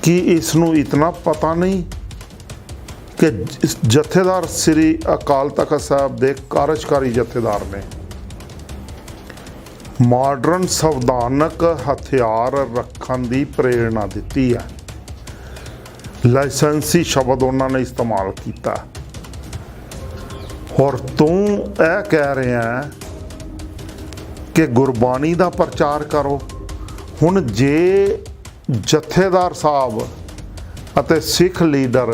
कि इसनों इतना पता नहीं कि जथेदार श्री अकाल तख्त साहब के कार्यकारी जथेदार ने मॉडर्न संविधानक हथियार रखने की प्रेरणा दी है। लाइसेंसी शब्द उन्होंने इस्तेमाल किया और तू यह कह रहे हैं कि गुरबाणी का प्रचार करो। हुण जे जथेदार साहब अते सिख लीडर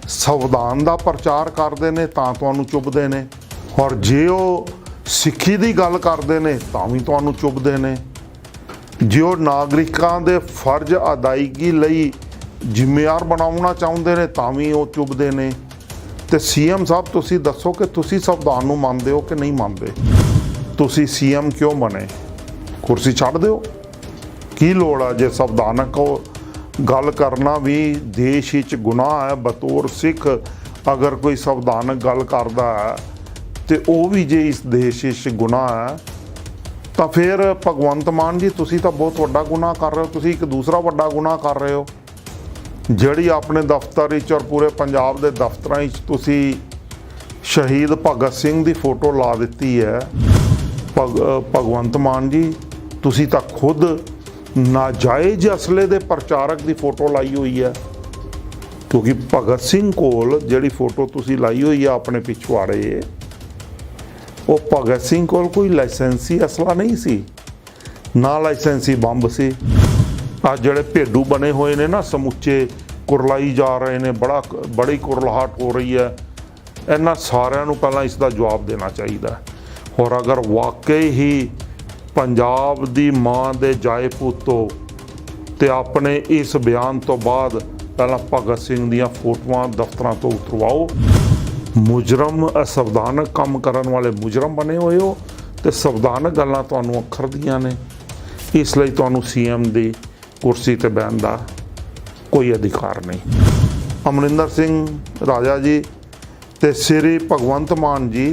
संविधान का प्रचार करते हैं तां तुहानूं चुभदे ने, और जे वो सिक्खी की गल करते हैं तां भी तुहानूं चुभदे ने। जे वो नागरिकों के फर्ज अदायगी लई जिम्मेवार बनाउणा चाहुंदे ने तां भी वो चुभदे ने। ते सीएम साहब तुसीं दसो कि तुसीं संविधान नूं मनदे हो कि नहीं मनदे? तुसीं सीएम क्यों बने? कुर्सी छड्ड दिओ। की लोड़ है जे संविधानक गल करना भी देश विच गुनाह है? बतौर सिख अगर कोई संविधानक गल करदा है तो वह भी जे इस देश विच गुनाह है तो फिर भगवंत मान जी तुसीं तां बहुत वड्डा गुनाह कर रहे हो। तुसीं एक दूसरा वड्डा गुनाह कर रहे हो। जिहड़ी अपने दफ्तर विच और पूरे पंजाब के दफ्तरां विच तुसीं शहीद भगत सिंह की फोटो ला दी है। भगवंत मान जी तुसीं तां खुद नाजायज़ असले के प्रचारक की फोटो लाई हुई है, क्योंकि भगत सिंह कोल जिहड़ी फोटो तुसीं लाई हुई है अपने पिछवाड़े, वो भगत सिंह कोल कोई लाइसेंसी असला नहीं सी, ना लाइसेंसी बंब सी। आज जिहड़े भेडू बने हुए ने ना समुचे कुरलाई जा रहे हैं, बड़ी कुरलाहट हो रही है। इन्हां सारिਆਂ ਨੂੰ ਪਹਿਲਾਂ इस दा जवाब देना चाहिए। और अगर वाकई ही पंजाब दी मां दे जाए पुतो ते अपने इस बयान तो बाद पहला भगत सिंह दियां फोटोआं दफ्तरां तो उतरवाओ। मुजरम असंविधानक काम करन वाले मुजरम बने हुए हो तो संविधानक गल्लां तुहानूं अखर दियां ने, इसलिए तुहानूं सीएम दी कुर्सी ते बहन दा कोई अधिकार नहीं। अमरिंदर सिंह राजा जी ते श्री भगवंत मान जी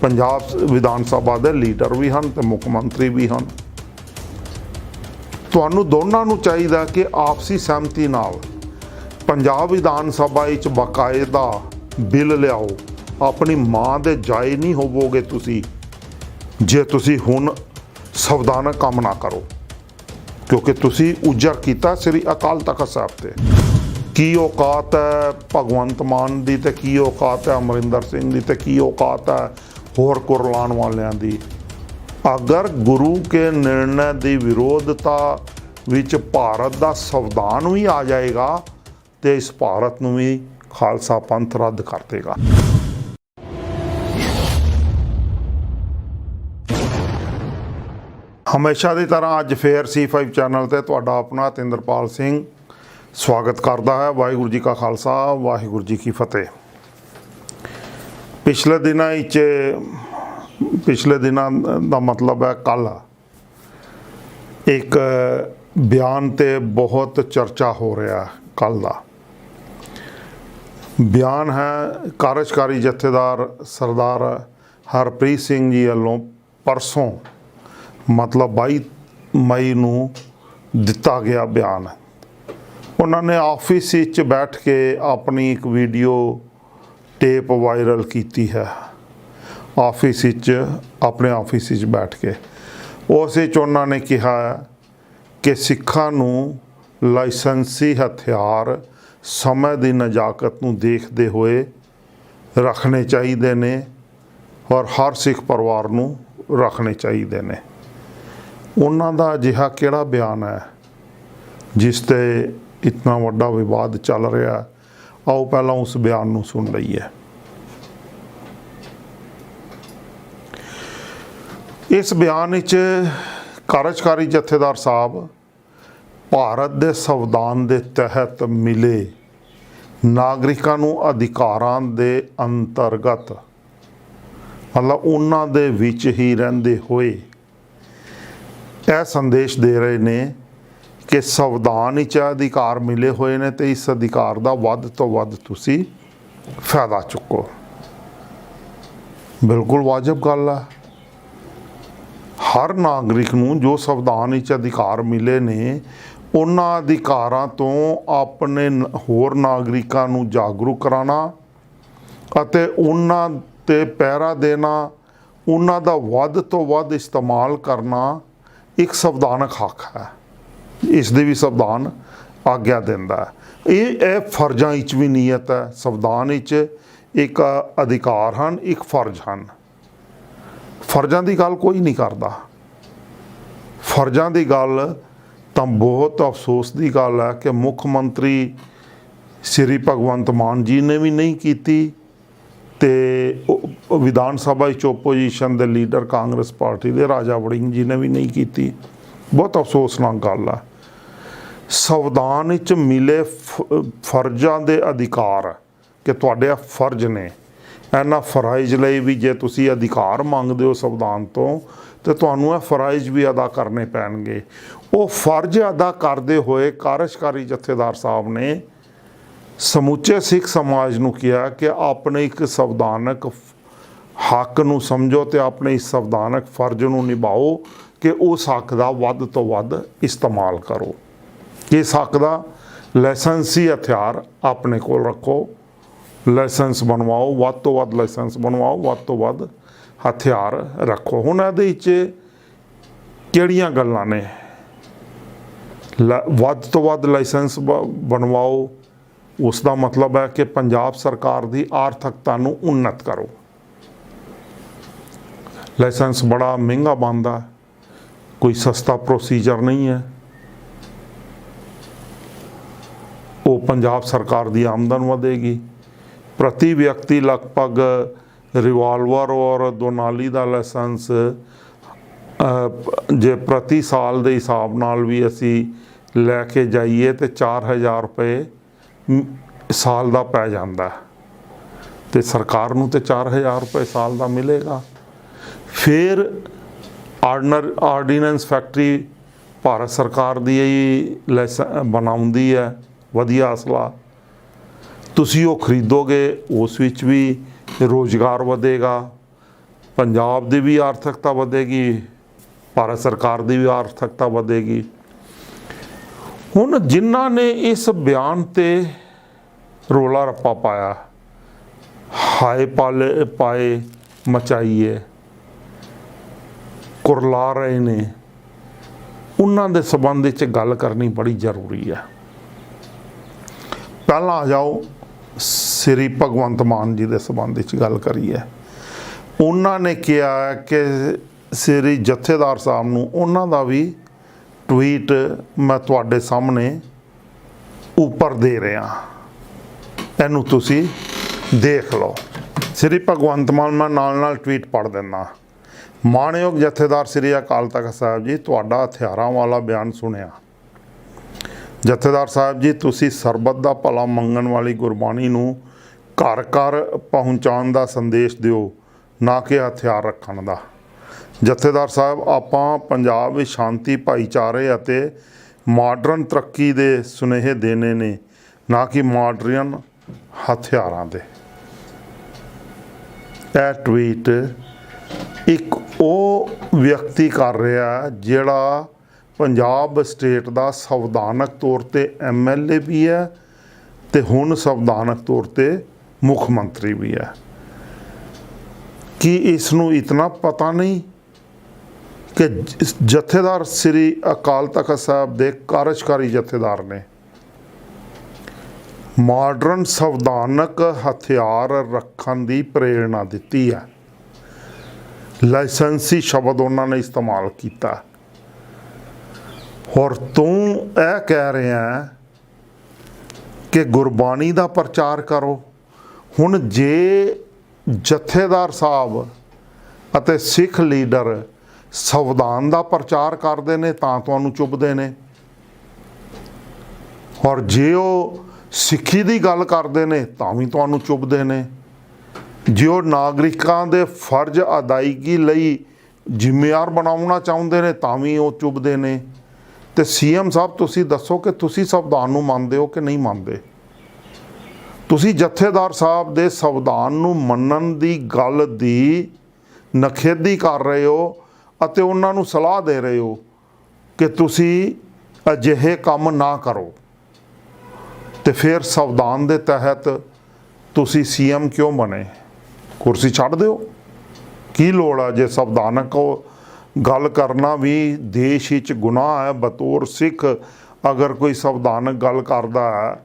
पंजाब विधान सभा के लीडर भी हैं तो मुख मंत्री भी हैं। तुहानूं दोनों नूं चाहिए कि आपसी सहमति नाल पंजाब विधान सभा विच बाकायदा बिल लियाओ। अपनी मां दे जाए नहीं होवोगे तुसी जे तुसी हुण संविधानक काम ना करो, क्योंकि तुसी उजर किया श्री अकाल तख्त साहब ते। की औकात है भगवंत मान दी ते की औकात है अमरिंदर सिंह दी ते की औकात है होर कुरलाण वालियां दी? अगर गुरु के निर्णय की विरोधता विच भारत का संविधान भी आ जाएगा तो इस भारत नूं भी खालसा पंथ रद्द कर देगा। हमेशा की तरह अज फिर C5 चैनल ते तुहाडा अपना तिंदरपाल सिंह स्वागत करता है। वाहिगुरू जी का खालसा वाहिगुरू जी की फतेह। पिछले दिनों का मतलब है कल एक बयान ते बहुत चर्चा हो रहा है। कल का बयान है कार्यकारी जथेदार सरदार हरप्रीत सिंह जी वालों परसों मतलब 22 मई नूं दिता गया बयान। उन्होंने ऑफिस विच बैठ के अपनी एक वीडियो टेप वायरल की है। ऑफिस अपने ऑफिस बैठ के उस उन्होंने कहा कि सिखां नूं लाइसेंसी हथियार समय की नजाकत नूं देखते हुए रखने चाहिए ने और हर सिख परिवार नूं रखने चाहिए ने। उन्हां दा अजिहा किहड़ा बयान है जिस ते इतना वड्डा विवाद चल रहा है? आओ पहला उस बयान नूं सुन लईए। इस बयान विच कार्यकारी जथेदार साहब भारत के संविधान के तहत मिले नागरिकों नूं अधिकारां दे अंतर्गत मतलब उन्हां दे विच ही रहिंदे होए यह संदेश दे रहे ने कि संविधान विच अधिकार मिले हुए ने तो इस अधिकार का वध तो वध तुसी फायदा चुको। बिल्कुल वाजिब गल है। हर नागरिक नूं जो संविधान विच अधिकार मिले ने ਉਹਨਾਂ ਅਧਿਕਾਰਾਂ ਤੋਂ ਆਪਣੇ ਹੋਰ ਨਾਗਰਿਕਾਂ ਨੂੰ ਜਾਗਰੂਕ ਕਰਾਉਣਾ ਅਤੇ ਉਹਨਾਂ 'ਤੇ ਪਹਿਰਾ ਦੇਣਾ, ਉਹਨਾਂ ਦਾ ਵੱਧ ਤੋਂ ਵੱਧ ਇਸਤੇਮਾਲ ਕਰਨਾ ਇੱਕ ਸੰਵਿਧਾਨਕ ਹੱਕ ਹੈ। ਇਸ ਦੀ ਵੀ ਸੰਵਿਧਾਨ ਆਗਿਆ ਦਿੰਦਾ ਹੈ। ਇਹ ਫਰਜ਼ਾਂ ਵਿੱਚ ਵੀ ਨੀਅਤ ਹੈ। ਸੰਵਿਧਾਨ ਵਿੱਚ ਇੱਕ ਅਧਿਕਾਰ ਹਨ, ਇੱਕ ਫਰਜ਼ ਹਨ। ਫਰਜ਼ਾਂ ਦੀ ਗੱਲ ਕੋਈ ਨਹੀਂ ਕਰਦਾ। ਫਰਜ਼ਾਂ ਦੀ ਗੱਲ ਤਾਂ ਬਹੁਤ ਅਫਸੋਸ ਦੀ ਗੱਲ ਹੈ ਕਿ ਮੁੱਖ ਮੰਤਰੀ ਸ਼੍ਰੀ ਭਗਵੰਤ ਮਾਨ ਜੀ ਨੇ ਵੀ ਨਹੀਂ ਕੀਤੀ ਤੇ ਵਿਧਾਨ ਸਭਾ ਵਿੱਚ ਓਪੋਜੀਸ਼ਨ ਦੇ ਲੀਡਰ ਕਾਂਗਰਸ ਪਾਰਟੀ ਦੇ ਰਾਜਾ ਵੜਿੰਗ ਜੀ ਨੇ ਵੀ ਨਹੀਂ ਕੀਤੀ। ਬਹੁਤ ਅਫਸੋਸਨਾਕ ਗੱਲ ਹੈ। ਸੰਵਿਧਾਨ ਵਿੱਚ ਮਿਲੇ ਫਰਜ਼ਾਂ ਦੇ ਅਧਿਕਾਰ ਕਿ ਤੁਹਾਡੇ ਫਰਜ਼ ਨੇ, ਇਹਨਾਂ ਫਰਾਈਜ਼ ਲਈ ਵੀ ਜੇ ਤੁਸੀਂ ਅਧਿਕਾਰ ਮੰਗਦੇ ਹੋ ਸੰਵਿਧਾਨ ਤੋਂ ਤੇ ਤੁਹਾਨੂੰ ਇਹ ਫਰਾਈਜ਼ ਵੀ ਅਦਾ ਕਰਨੇ ਪੈਣਗੇ। ਉਹ ਫਰਜ਼ ਅਦਾ ਕਰਦੇ ਹੋਏ ਕਾਰਜਕਾਰੀ ਜਥੇਦਾਰ ਸਾਹਿਬ ਨੇ ਸਮੁੱਚੇ ਸਿੱਖ ਸਮਾਜ ਨੂੰ ਕਿਹਾ ਕਿ ਆਪਣੇ ਇੱਕ ਸੰਵਿਧਾਨਕ ਹੱਕ ਨੂੰ ਸਮਝੋ ਤੇ ਆਪਣੇ ਇਸ ਸੰਵਿਧਾਨਕ ਫਰਜ਼ ਨੂੰ ਨਿਭਾਓ ਕਿ ਉਸ ਹੱਕ ਦਾ ਵੱਧ ਤੋਂ ਵੱਧ ਇਸਤੇਮਾਲ ਕਰੋ। ਇਸ ਹੱਕ ਦਾ ਲਾਇਸੈਂਸੀ ਹਥਿਆਰ ਆਪਣੇ ਕੋਲ ਰੱਖੋ, ਲਾਇਸੈਂਸ ਬਣਵਾਓ, ਵੱਧ ਤੋਂ ਵੱਧ ਲਾਇਸੈਂਸ ਬਣਵਾਓ, ਵੱਧ ਤੋਂ ਵੱਧ ਹਥਿਆਰ ਰੱਖੋ। ਹੁਣ ਇਹਦੇ ਵਿੱਚ ਕਿਹੜੀਆਂ ਗੱਲਾਂ ਨੇ? ਵੱਧ ਤੋਂ ਵੱਧ ਲਾਇਸੈਂਸ ਬਣਵਾਓ, ਉਸ ਦਾ ਮਤਲਬ ਹੈ ਕਿ ਪੰਜਾਬ ਸਰਕਾਰ ਦੀ ਆਰਥਿਕਤਾ ਨੂੰ ਉન્નਤ ਕਰੋ। ਲਾਇਸੈਂਸ ਬੜਾ ਮਹਿੰਗਾ ਬਣਦਾ, ਕੋਈ ਸਸਤਾ ਪ੍ਰੋਸੀਜਰ ਨਹੀਂ ਹੈ। ਉਹ ਪੰਜਾਬ ਸਰਕਾਰ ਦੀ ਆਮਦਨ ਵਧੇਗੀ। ਪ੍ਰਤੀ ਵਿਅਕਤੀ ਲਗਭਗ ਰਿਵਾਲਵਰ ਔਰ ਦੋਨਾਲੀ ਦਾ ਲਾਇਸੈਂਸ ਜੇ ਪ੍ਰਤੀ ਸਾਲ ਦੇ ਹਿਸਾਬ ਨਾਲ ਵੀ ਅਸੀਂ ਲੈ ਕੇ ਜਾਈਏ ਤਾਂ 4000 ਰੁਪਏ ਸਾਲ ਦਾ ਪੈ ਜਾਂਦਾ ਤੇ ਸਰਕਾਰ ਨੂੰ ਤੇ 4000 ਰੁਪਏ ਸਾਲ ਦਾ ਮਿਲੇਗਾ। ਫਿਰ ਆਰਡੀਨੈਂਸ ਫੈਕਟਰੀ ਭਾਰਤ ਸਰਕਾਰ ਦੀ ਬਣਾਉਂਦੀ ਹੈ ਵਧੀਆ ਅਸਲਾ, ਤੁਸੀਂ ਉਹ ਖਰੀਦੋਗੇ, ਉਸ ਵਿੱਚ ਵੀ ਰੋਜ਼ਗਾਰ ਵਧੇਗਾ, ਪੰਜਾਬ ਦੀ ਵੀ ਆਰਥਿਕਤਾ ਵਧੇਗੀ, ਭਾਰਤ ਸਰਕਾਰ ਦੀ ਵੀ ਆਰਥਿਕਤਾ ਵਧੇਗੀ। ਹੁਣ ਜਿਨ੍ਹਾਂ ਨੇ ਇਸ ਬਿਆਨ ਤੇ ਰੋਲਾ ਰੱਪਾ ਪਾਇਆ, ਹਾਏ ਪਾਏ ਮਚਾਈਏ, ਕੁਰਲਾ ਰਹੇ ਨੇ, ਉਹਨਾਂ ਦੇ ਸੰਬੰਧ ਵਿੱਚ ਗੱਲ ਕਰਨੀ ਬੜੀ ਜ਼ਰੂਰੀ ਹੈ। ਪਹਿਲਾਂ ਆ ਜਾਓ ਸ੍ਰੀ ਭਗਵੰਤ ਮਾਨ ਜੀ ਦੇ ਸੰਬੰਧ ਵਿੱਚ ਗੱਲ ਕਰੀਏ। ਉਹਨਾਂ ਨੇ ਕਿਹਾ ਕਿ ਸ੍ਰੀ ਜਥੇਦਾਰ ਸਾਹਿਬ ਨੂੰ ਉਹਨਾਂ ਦਾ ਵੀ ਟਵੀਟ ਮੈਂ ਤੁਹਾਡੇ ਸਾਹਮਣੇ ਉੱਪਰ ਦੇ ਰਿਹਾ, ਇਹਨੂੰ ਤੁਸੀਂ ਦੇਖ ਲਓ। ਸ੍ਰੀ ਭਗਵੰਤ ਮਾਨ, ਮੈਂ ਨਾਲ ਟਵੀਟ ਪੜ੍ਹ ਦਿੰਦਾ। ਮਾਣਯੋਗ ਜਥੇਦਾਰ ਸ੍ਰੀ ਅਕਾਲ ਤਖਤ ਸਾਹਿਬ ਜੀ, ਤੁਹਾਡਾ ਹਥਿਆਰਾਂ ਵਾਲਾ ਬਿਆਨ ਸੁਣਿਆ। ਜਥੇਦਾਰ ਸਾਹਿਬ ਜੀ, ਤੁਸੀਂ ਸਰਬੱਤ ਦਾ ਭਲਾ ਮੰਗਣ ਵਾਲੀ ਗੁਰਬਾਣੀ ਨੂੰ ਘਰ ਘਰ ਪਹੁੰਚਾਉਣ ਦਾ ਸੰਦੇਸ਼ ਦਿਓ, ਨਾ ਕਿ ਹਥਿਆਰ ਰੱਖਣ ਦਾ। ਜਥੇਦਾਰ ਸਾਹਿਬ, ਆਪਾਂ ਪੰਜਾਬ ਵਿੱਚ ਸ਼ਾਂਤੀ, ਭਾਈਚਾਰੇ ਅਤੇ ਮਾਡਰਨ ਤਰੱਕੀ ਦੇ ਸੁਨੇਹੇ ਦੇਣੇ ਨੇ, ਨਾ ਕਿ ਮਾਡਰਨ ਹਥਿਆਰਾਂ ਦੇ। ਇਹ ਟਵੀਟ ਇੱਕ ਉਹ ਵਿਅਕਤੀ ਕਰ ਰਿਹਾ ਜਿਹੜਾ ਪੰਜਾਬ ਸਟੇਟ ਦਾ ਸੰਵਿਧਾਨਕ ਤੌਰ 'ਤੇ MLA ਵੀ ਹੈ ਤੇ ਹੁਣ ਸੰਵਿਧਾਨਕ ਤੌਰ 'ਤੇ ਮੁੱਖ ਮੰਤਰੀ ਵੀ ਹੈ। ਕੀ ਇਸ ਨੂੰ ਇਤਨਾ ਪਤਾ ਨਹੀਂ ਕਿ ਜਥੇਦਾਰ ਸ੍ਰੀ ਅਕਾਲ ਤਖਤ ਸਾਹਿਬ ਦੇ ਕਾਰਜਕਾਰੀ ਜਥੇਦਾਰ ਨੇ ਮਾਡਰਨ ਸੰਵਿਧਾਨਕ ਹਥਿਆਰ ਰੱਖਣ ਦੀ ਪ੍ਰੇਰਣਾ ਦਿੱਤੀ ਹੈ। ਲਾਇਸੈਂਸੀ ਸ਼ਬਦ ਉਹਨਾਂ ਨੇ ਇਸਤੇਮਾਲ ਕੀਤਾ। ਔਰ ਤੂੰ ਇਹ ਕਹਿ ਰਿਹਾ ਕਿ ਗੁਰਬਾਣੀ ਦਾ ਪ੍ਰਚਾਰ ਕਰੋ। ਹੁਣ ਜੇ ਜਥੇਦਾਰ ਸਾਹਿਬ ਅਤੇ ਸਿੱਖ ਲੀਡਰ ਸੰਵਿਧਾਨ ਦਾ ਪ੍ਰਚਾਰ ਕਰਦੇ ਨੇ ਤਾਂ ਤੁਹਾਨੂੰ ਚੁੱਭਦੇ ਨੇ, ਔਰ ਜੇ ਉਹ ਸਿੱਖੀ ਦੀ ਗੱਲ ਕਰਦੇ ਨੇ ਤਾਂ ਵੀ ਤੁਹਾਨੂੰ ਚੁੱਭਦੇ ਨੇ। ਜੇ ਉਹ ਨਾਗਰਿਕਾਂ ਦੇ ਫਰਜ਼ ਅਦਾਇਗੀ ਲਈ ਜ਼ਿੰਮੇਵਾਰ ਬਣਾਉਣਾ ਚਾਹੁੰਦੇ ਨੇ ਤਾਂ ਵੀ ਉਹ ਚੁੱਭਦੇ ਨੇ। ਤੇ CM ਸਾਹਿਬ, ਤੁਸੀਂ ਦੱਸੋ ਕਿ ਤੁਸੀਂ ਸੰਵਿਧਾਨ ਨੂੰ ਮੰਨਦੇ ਹੋ ਕਿ ਨਹੀਂ ਮੰਨਦੇ? ਤੁਸੀਂ ਜਥੇਦਾਰ ਸਾਹਿਬ ਦੇ ਸੰਵਿਧਾਨ ਨੂੰ ਮੰਨਣ ਦੀ ਗੱਲ ਦੀ ਨਖੇਦੀ ਕਰ ਰਹੇ ਹੋ ਅਤੇ ਉਹਨਾਂ ਨੂੰ ਸਲਾਹ ਦੇ ਰਹੇ ਹੋ ਕਿ ਤੁਸੀਂ ਅਜਿਹੇ ਕੰਮ ਨਾ ਕਰੋ। ਤੇ ਫਿਰ ਸੰਵਿਧਾਨ ਦੇ ਤਹਿਤ ਤੁਸੀਂ ਸੀਐਮ ਕਿਉਂ ਬਣੇ? ਕੁਰਸੀ ਛੱਡ ਦਿਓ। ਕੀ ਲੋੜ ਆ? ਜੇ ਸੰਵਿਧਾਨਕ ਗੱਲ ਕਰਨਾ ਵੀ ਦੇਸ਼ ਵਿੱਚ ਗੁਨਾਹ ਹੈ, ਬਤੌਰ ਸਿੱਖ ਅਗਰ ਕੋਈ ਸੰਵਿਧਾਨਕ ਗੱਲ ਕਰਦਾ ਹੈ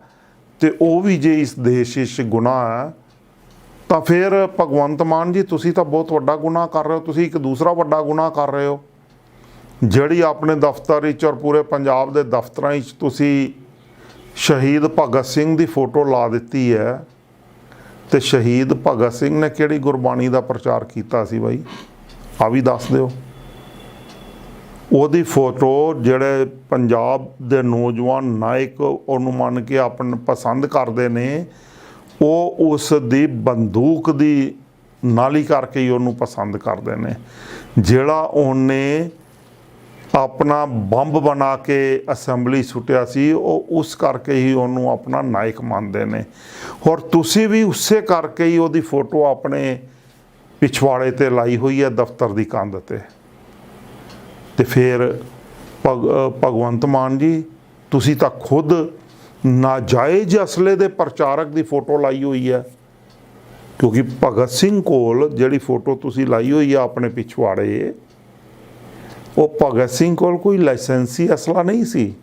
ਤੇ ਉਹ ਵੀ ਜੇ ਇਸ ਦੇਸ਼ ਵਿੱਚ ਗੁਨਾਹ ਹੈ, ਤਾਂ ਫਿਰ ਭਗਵੰਤ ਮਾਨ ਜੀ ਤੁਸੀਂ ਤਾਂ ਬਹੁਤ ਵੱਡਾ ਗੁਨਾਹ ਕਰ ਰਹੇ ਹੋ। ਤੁਸੀਂ ਇੱਕ ਦੂਸਰਾ ਵੱਡਾ ਗੁਨਾਹ ਕਰ ਰਹੇ ਹੋ, ਜਿਹੜੀ ਆਪਣੇ ਦਫ਼ਤਰ ਵਿੱਚ ਔਰ ਪੂਰੇ ਪੰਜਾਬ ਦੇ ਦਫ਼ਤਰਾਂ ਵਿੱਚ ਤੁਸੀਂ ਸ਼ਹੀਦ ਭਗਤ ਸਿੰਘ ਦੀ ਫੋਟੋ ਲਾ ਦਿੱਤੀ ਹੈ। ਤੇ ਸ਼ਹੀਦ ਭਗਤ ਸਿੰਘ ਨੇ ਕਿਹੜੀ ਗੁਰਬਾਣੀ ਦਾ ਪ੍ਰਚਾਰ ਕੀਤਾ ਸੀ ਬਾਈ? ਆ ਵੀ ਦੱਸ ਦਿਓ। ਉਹਦੀ ਫੋਟੋ ਜਿਹੜੇ ਪੰਜਾਬ ਦੇ ਨੌਜਵਾਨ ਨਾਇਕ ਉਹਨੂੰ ਮੰਨ ਕੇ ਆਪਣ ਪਸੰਦ ਕਰਦੇ ਨੇ, ਉਹ ਉਸ ਦੀ ਬੰਦੂਕ ਦੀ ਨਾਲੀ ਕਰਕੇ ਹੀ ਉਹਨੂੰ ਪਸੰਦ ਕਰਦੇ ਨੇ। ਜਿਹੜਾ ਉਹਨੇ ਆਪਣਾ ਬੰਬ ਬਣਾ ਕੇ ਅਸੈਂਬਲੀ ਸੁੱਟਿਆ ਸੀ, ਉਹ ਉਸ ਕਰਕੇ ਹੀ ਉਹਨੂੰ ਆਪਣਾ ਨਾਇਕ ਮੰਨਦੇ ਨੇ। ਔਰ ਤੁਸੀਂ ਵੀ ਉਸੇ ਕਰਕੇ ਹੀ ਉਹਦੀ ਫੋਟੋ ਆਪਣੇ ਪਿਛਵਾੜੇ ਤੇ ਲਾਈ ਹੋਈ ਹੈ, ਦਫ਼ਤਰ ਦੀ ਕੰਧ ਤੇ। ਤੇ ਫਿਰ ਭਗਵੰਤ ਮਾਨ ਜੀ ਤੁਸੀਂ ਤਾਂ ਖੁਦ ਨਾਜਾਇਜ਼ ਅਸਲੇ ਦੇ ਪ੍ਰਚਾਰਕ ਦੀ ਫੋਟੋ ਲਾਈ ਹੋਈ ਹੈ, ਕਿਉਂਕਿ ਭਗਤ ਸਿੰਘ ਕੋਲ ਜਿਹੜੀ ਫੋਟੋ ਤੁਸੀਂ ਲਾਈ ਹੋਈ ਆ ਆਪਣੇ ਪਿਛਵਾੜੇ, ਉਹ ਭਗਤ ਸਿੰਘ ਕੋਲ ਕੋਈ ਲਾਇਸੈਂਸੀ ਅਸਲਾ ਨਹੀਂ ਸੀ,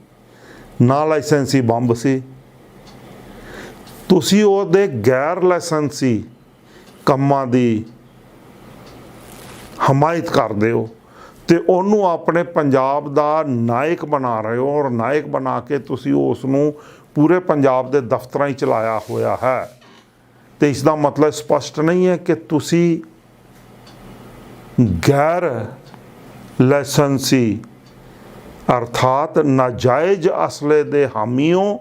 ਨਾ ਲਾਇਸੈਂਸੀ ਬੰਬ ਸੀ। ਤੁਸੀਂ ਉਹਦੇ ਗੈਰ ਲਾਇਸੈਂਸੀ ਕੰਮਾਂ ਦੀ ਹਮਾਇਤ ਕਰਦੇ ਹੋ ਤੇ ਉਹਨੂੰ ਆਪਣੇ ਪੰਜਾਬ ਦਾ ਨਾਇਕ ਬਣਾ ਰਹੇ ਹੋ। ਔਰ ਨਾਇਕ ਬਣਾ ਕੇ ਤੁਸੀਂ ਉਸ ਨੂੰ ਪੂਰੇ ਪੰਜਾਬ ਦੇ ਦਫ਼ਤਰਾਂ ਹੀ ਚਲਾਇਆ ਹੋਇਆ ਹੈ। ਤੇ ਇਸ ਦਾ ਮਤਲਬ ਸਪਸ਼ਟ ਨਹੀਂ ਹੈ ਕਿ ਤੁਸੀਂ ਗੈਰ ਲਾਇਸੈਂਸੀ ਅਰਥਾਤ ਨਾਜਾਇਜ਼ ਅਸਲੇ ਦੇ ਹਾਮੀ ਹੋ,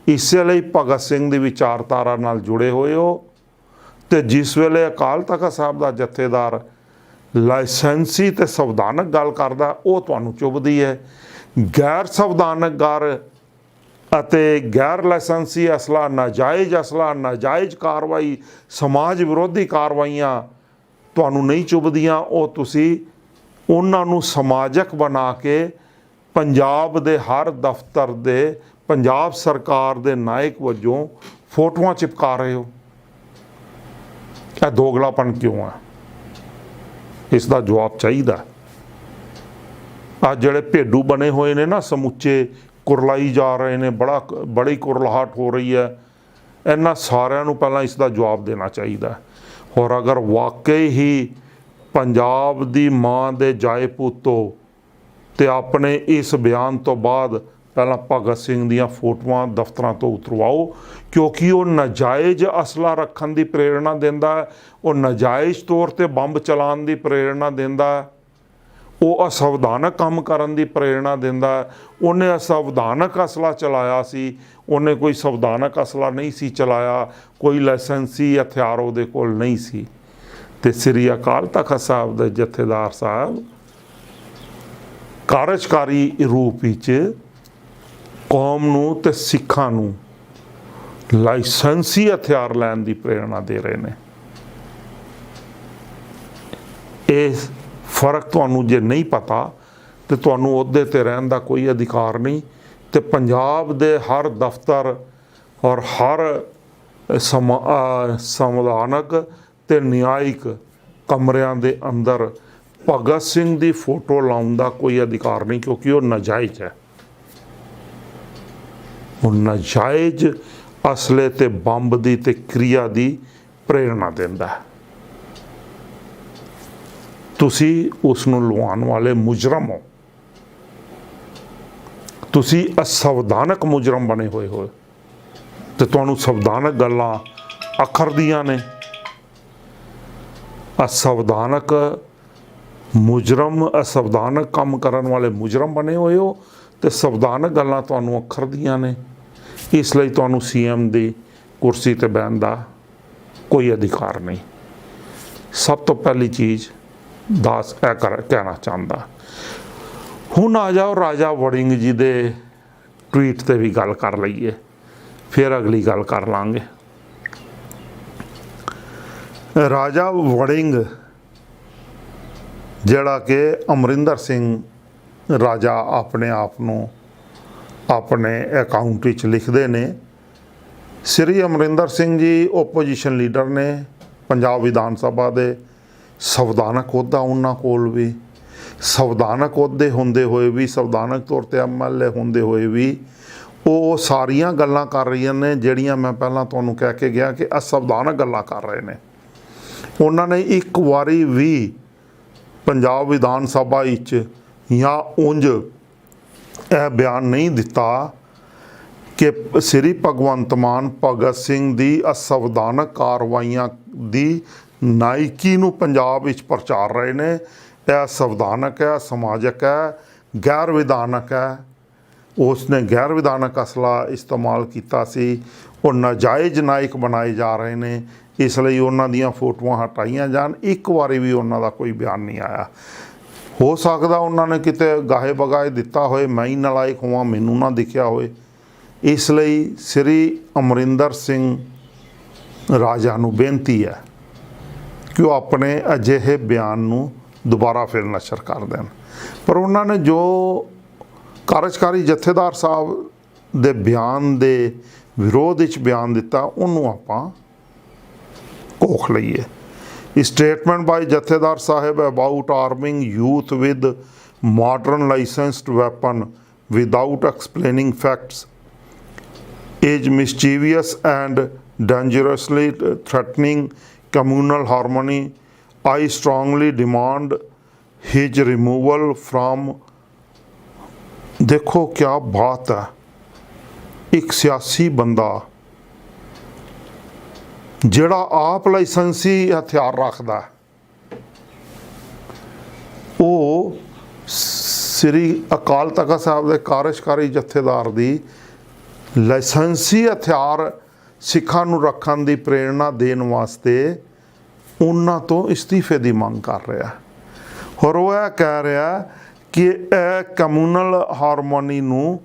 ਇਸੇ ਲਈ ਭਗਤ ਸਿੰਘ ਦੀ ਵਿਚਾਰਧਾਰਾ ਨਾਲ ਜੁੜੇ ਹੋਏ ਹੋ। ਤੇ ਜਿਸ ਵੇਲੇ ਅਕਾਲ ਤਖ਼ਤ ਸਾਹਿਬ ਦਾ ਜਥੇਦਾਰ ਲਾਇਸੈਂਸੀ ਤੇ ਸੰਵਿਧਾਨਕ ਗੱਲ ਕਰਦਾ, ਉਹ ਤੁਹਾਨੂੰ ਚੁਭਦੀ ਹੈ। ਗੈਰ ਸੰਵਿਧਾਨਕ ਗੱਲ ਅਤੇ ਗੈਰ ਲਾਇਸੈਂਸੀ ਅਸਲਾ, ਨਾਜਾਇਜ਼ ਅਸਲਾ, ਨਾਜਾਇਜ਼ ਕਾਰਵਾਈ, ਸਮਾਜ ਵਿਰੋਧੀ ਕਾਰਵਾਈਆਂ ਤੁਹਾਨੂੰ ਨਹੀਂ ਚੁਭਦੀਆਂ। ਉਹ ਤੁਸੀਂ ਉਹਨਾਂ ਨੂੰ ਸਮਾਜਕ ਬਣਾ ਕੇ ਪੰਜਾਬ ਦੇ ਹਰ ਦਫ਼ਤਰ ਦੇ ਪੰਜਾਬ ਸਰਕਾਰ ਦੇ ਨਾਇਕ ਵਜੋਂ ਫੋਟੋਆਂ ਚਿਪਕਾ ਰਹੇ ਹੋ। ਇਹ ਦੋਗਲਾਪਨ ਕਿਉਂ ਹੈ? ਇਸ ਦਾ ਜਵਾਬ ਚਾਹੀਦਾ। ਆ ਜਿਹੜੇ ਭੇਡੂ ਬਣੇ ਹੋਏ ਨੇ ਨਾ, ਸਮੁੱਚੇ ਕੁਰਲਾਈ ਜਾ ਰਹੇ ਨੇ, ਬੜੀ ਕੁਰਲਾਹਟ ਹੋ ਰਹੀ ਹੈ। ਇਹਨਾਂ ਸਾਰਿਆਂ ਨੂੰ ਪਹਿਲਾਂ ਇਸ ਦਾ ਜਵਾਬ ਦੇਣਾ ਚਾਹੀਦਾ। ਔਰ ਅਗਰ ਵਾਕਈ ਹੀ ਪੰਜਾਬ ਦੀ ਮਾਂ ਦੇ ਜਾਏ ਪੁੱਤੋ ਤੇ ਆਪਣੇ ਇਸ ਬਿਆਨ ਤੋਂ ਬਾਅਦ ਪਹਿਲਾਂ ਭਗਤ ਸਿੰਘ ਦੀਆਂ ਫੋਟੋਆਂ ਦਫ਼ਤਰਾਂ ਤੋਂ ਉਤਰਵਾਓ, ਕਿਉਂਕਿ ਉਹ ਨਾਜਾਇਜ਼ ਅਸਲਾ ਰੱਖਣ ਦੀ ਪ੍ਰੇਰਣਾ ਦਿੰਦਾ, ਉਹ ਨਾਜਾਇਜ਼ ਤੌਰ ਤੇ ਬੰਬ ਚਲਾਉਣ ਦੀ ਪ੍ਰੇਰਣਾ ਦਿੰਦਾ, ਉਹ ਅਸੰਵਿਧਾਨਕ ਕੰਮ ਕਰਨ ਦੀ ਪ੍ਰੇਰਣਾ ਦਿੰਦਾ। ਉਹਨੇ ਅਸੰਵਿਧਾਨਕ ਅਸਲਾ ਚਲਾਇਆ ਸੀ, ਉਹਨੇ ਕੋਈ ਸੰਵਿਧਾਨਕ ਅਸਲਾ ਨਹੀਂ ਸੀ ਚਲਾਇਆ, ਕੋਈ ਲਾਇਸੈਂਸੀ ਹਥਿਆਰ ਉਹਦੇ ਕੋਲ ਨਹੀਂ ਸੀ। ਤੇ ਸ੍ਰੀ ਅਕਾਲ ਤਖ਼ਤ ਸਾਹਿਬ ਦੇ ਜਥੇਦਾਰ ਸਾਹਿਬ ਕਾਰਜਕਾਰੀ ਰੂਪ ਵਿੱਚ ਕੌਮ ਨੂੰ ਤੇ ਸਿੱਖਾਂ ਨੂੰ ਲਾਇਸੈਂਸੀ ਹਥਿਆਰ ਲੈਣ ਦੀ ਪ੍ਰੇਰਣਾ ਦੇ ਰਹੇ ਨੇ। ਇਹ ਫਰਕ ਤੁਹਾਨੂੰ ਜੇ ਨਹੀਂ ਪਤਾ ਤੇ ਤੁਹਾਨੂੰ ਅਹੁਦੇ ਤੇ ਰਹਿਣ ਦਾ ਕੋਈ ਅਧਿਕਾਰ ਨਹੀਂ। ਤੇ ਪੰਜਾਬ ਦੇ ਹਰ ਦਫ਼ਤਰ ਔਰ ਹਰ ਸੰਵਿਧਾਨਕ ਤੇ ਨਿਆਇਕ ਕਮਰਿਆਂ ਦੇ ਅੰਦਰ ਭਗਤ ਸਿੰਘ ਦੀ ਫੋਟੋ ਲਾਉਣ ਦਾ ਕੋਈ ਅਧਿਕਾਰ ਨਹੀਂ, ਕਿਉਂਕਿ ਉਹ ਨਾਜਾਇਜ਼ ਹੈ। ਉਹ ਨਾਜਾਇਜ਼ ਅਸਲੇ ਤੇ ਬੰਬ ਦੀ ਤੇ ਕਿਰਿਆ ਦੀ ਪ੍ਰੇਰਣਾ ਦਿੰਦਾ ਹੈ। ਤੁਸੀਂ ਉਸ ਨੂੰ ਲਵਾਉਣ ਵਾਲੇ ਮੁਜਰਮ ਹੋ। ਤੁਸੀਂ ਅਸੰਵਿਧਾਨਕ ਮੁਜਰਮ ਬਣੇ ਹੋਏ ਹੋ ਤੇ ਤੁਹਾਨੂੰ ਸੰਵਿਧਾਨਕ ਗੱਲਾਂ ਅਖਰਦੀਆਂ ਨੇ। ਅਸੰਵਿਧਾਨਕ ਮੁਜਰਮ, ਅਸੰਵਿਧਾਨਕ ਕੰਮ ਕਰਨ ਵਾਲੇ ਮੁਜਰਮ ਬਣੇ ਹੋਏ ਹੋ ਤੇ ਸੰਵਿਧਾਨਕ ਗੱਲਾਂ ਤੁਹਾਨੂੰ ਅਖਰਦੀਆਂ ਨੇ। ਇਸ ਲਈ ਤੁਹਾਨੂੰ ਸੀਐਮ ਦੀ ਕੁਰਸੀ ਤੇ ਬਹਿਣ ਦਾ ਕੋਈ ਅਧਿਕਾਰ ਨਹੀਂ। ਸਭ ਤੋਂ ਪਹਿਲੀ ਚੀਜ਼ ਦਾਸ ਇਹ ਕਹਿਣਾ ਚਾਹੁੰਦਾ। ਹੁਣ ਆ ਜਾਓ ਰਾਜਾ ਵੜਿੰਗ ਜੀ ਦੇ ਟਵੀਟ ਤੇ ਵੀ ਗੱਲ ਕਰ ਲਈਏ, ਫਿਰ ਅਗਲੀ ਗੱਲ ਕਰ ਲਾਂਗੇ। ਰਾਜਾ ਵੜਿੰਗ ਜਿਹੜਾ ਕਿ ਅਮਰਿੰਦਰ ਸਿੰਘ ਰਾਜਾ ਆਪਣੇ ਆਪ ਨੂੰ ਆਪਣੇ ਅਕਾਊਂਟ ਵਿੱਚ ਲਿਖਦੇ ਨੇ। ਸ੍ਰੀ ਅਮਰਿੰਦਰ ਸਿੰਘ ਜੀ ਓਪੋਜੀਸ਼ਨ ਲੀਡਰ ਨੇ, ਪੰਜਾਬ ਵਿਧਾਨ ਸਭਾ ਦੇ ਸੰਵਿਧਾਨਕ ਅਹੁਦਾ ਉਹਨਾਂ ਕੋਲ ਵੀ, ਸੰਵਿਧਾਨਕ ਅਹੁਦੇ ਹੁੰਦੇ ਹੋਏ ਵੀ, ਸੰਵਿਧਾਨਕ ਤੌਰ 'ਤੇ MLA ਹੁੰਦੇ ਹੋਏ ਵੀ ਉਹ ਸਾਰੀਆਂ ਗੱਲਾਂ ਕਰ ਰਹੀਆਂ ਨੇ ਜਿਹੜੀਆਂ ਮੈਂ ਪਹਿਲਾਂ ਤੁਹਾਨੂੰ ਕਹਿ ਕੇ ਗਿਆ ਕਿ ਅਸੰਵਿਧਾਨਕ ਗੱਲਾਂ ਕਰ ਰਹੇ ਨੇ। ਉਹਨਾਂ ਨੇ ਇੱਕ ਵਾਰੀ ਵੀ ਪੰਜਾਬ ਵਿਧਾਨ ਸਭਾ ਵਿੱਚ ਜਾਂ ਉਂਝ ਇਹ ਬਿਆਨ ਨਹੀਂ ਦਿੱਤਾ ਕਿ ਸ੍ਰੀ ਭਗਵੰਤ ਮਾਨ ਭਗਤ ਸਿੰਘ ਦੀ ਅਸੰਵਿਧਾਨਕ ਕਾਰਵਾਈਆਂ ਦੀ ਨਾਇਕੀ ਨੂੰ ਪੰਜਾਬ ਵਿੱਚ ਪ੍ਰਚਾਰ ਰਹੇ ਨੇ। ਇਹ ਸੰਵਿਧਾਨਕ ਹੈ, ਸਮਾਜਿਕ ਹੈ, ਗੈਰ ਵਿਧਾਨਕ ਹੈ। ਉਸ ਨੇ ਗੈਰ ਵਿਧਾਨਕ ਅਸਲਾ ਇਸਤੇਮਾਲ ਕੀਤਾ ਸੀ। ਉਹ ਨਾਜਾਇਜ਼ ਨਾਇਕ ਬਣਾਏ ਜਾ ਰਹੇ ਨੇ, ਇਸ ਲਈ ਉਹਨਾਂ ਦੀਆਂ ਫੋਟੋਆਂ ਹਟਾਈਆਂ ਜਾਣ। ਇੱਕ ਵਾਰੀ ਵੀ ਉਹਨਾਂ ਦਾ ਕੋਈ ਬਿਆਨ ਨਹੀਂ ਆਇਆ। ਹੋ ਸਕਦਾ ਉਹਨਾਂ ਨੇ ਕਿਤੇ ਗਾਹੇ ਬਗਾਏ ਦਿੱਤਾ ਹੋਏ, ਮੈਂ ਹੀ ਨਲਾਇਕ ਹੋਵਾਂ, ਮੈਨੂੰ ਨਾ ਦਿਖਿਆ ਹੋਏ। ਇਸ ਲਈ ਸ੍ਰੀ ਅਮਰਿੰਦਰ ਸਿੰਘ ਰਾਜਾ ਨੂੰ ਬੇਨਤੀ ਹੈ ਕਿ ਉਹ ਆਪਣੇ ਅਜਿਹੇ ਬਿਆਨ ਨੂੰ ਦੁਬਾਰਾ ਫਿਰ ਨਸ਼ਰ ਕਰ ਦੇਣ। ਪਰ ਉਹਨਾਂ ਨੇ ਜੋ ਕਾਰਜਕਾਰੀ ਜਥੇਦਾਰ ਸਾਹਿਬ ਦੇ ਬਿਆਨ ਦੇ ਵਿਰੋਧ ਵਿੱਚ ਬਿਆਨ ਦਿੱਤਾ, ਉਹਨੂੰ ਆਪਾਂ ਕੋਖ ਲਈਏ। Statement by Jathedar Sahib about arming youth with modern licensed weapon without explaining facts is mischievous and dangerously threatening communal harmony. I strongly demand his removal from। देखो क्या बात है, एक सियासी बंदा ਜਿਹੜਾ ਆਪ ਲਾਇਸੈਂਸੀ ਹਥਿਆਰ ਰੱਖਦਾ, ਉਹ ਸ੍ਰੀ ਅਕਾਲ ਤਖਤ ਸਾਹਿਬ ਦੇ ਕਾਰਜਕਾਰੀ ਜਥੇਦਾਰ ਦੀ ਲਾਇਸੈਂਸੀ ਹਥਿਆਰ ਸਿੱਖਾਂ ਨੂੰ ਰੱਖਣ ਦੀ ਪ੍ਰੇਰਣਾ ਦੇਣ ਵਾਸਤੇ ਉਹਨਾਂ ਤੋਂ ਇਸਤੀਫੇ ਦੀ ਮੰਗ ਕਰ ਰਿਹਾ। ਔਰ ਉਹ ਇਹ ਕਹਿ ਰਿਹਾ ਕਿ ਇਹ ਕਮਿਊਨਲ ਹਾਰਮੋਨੀ ਨੂੰ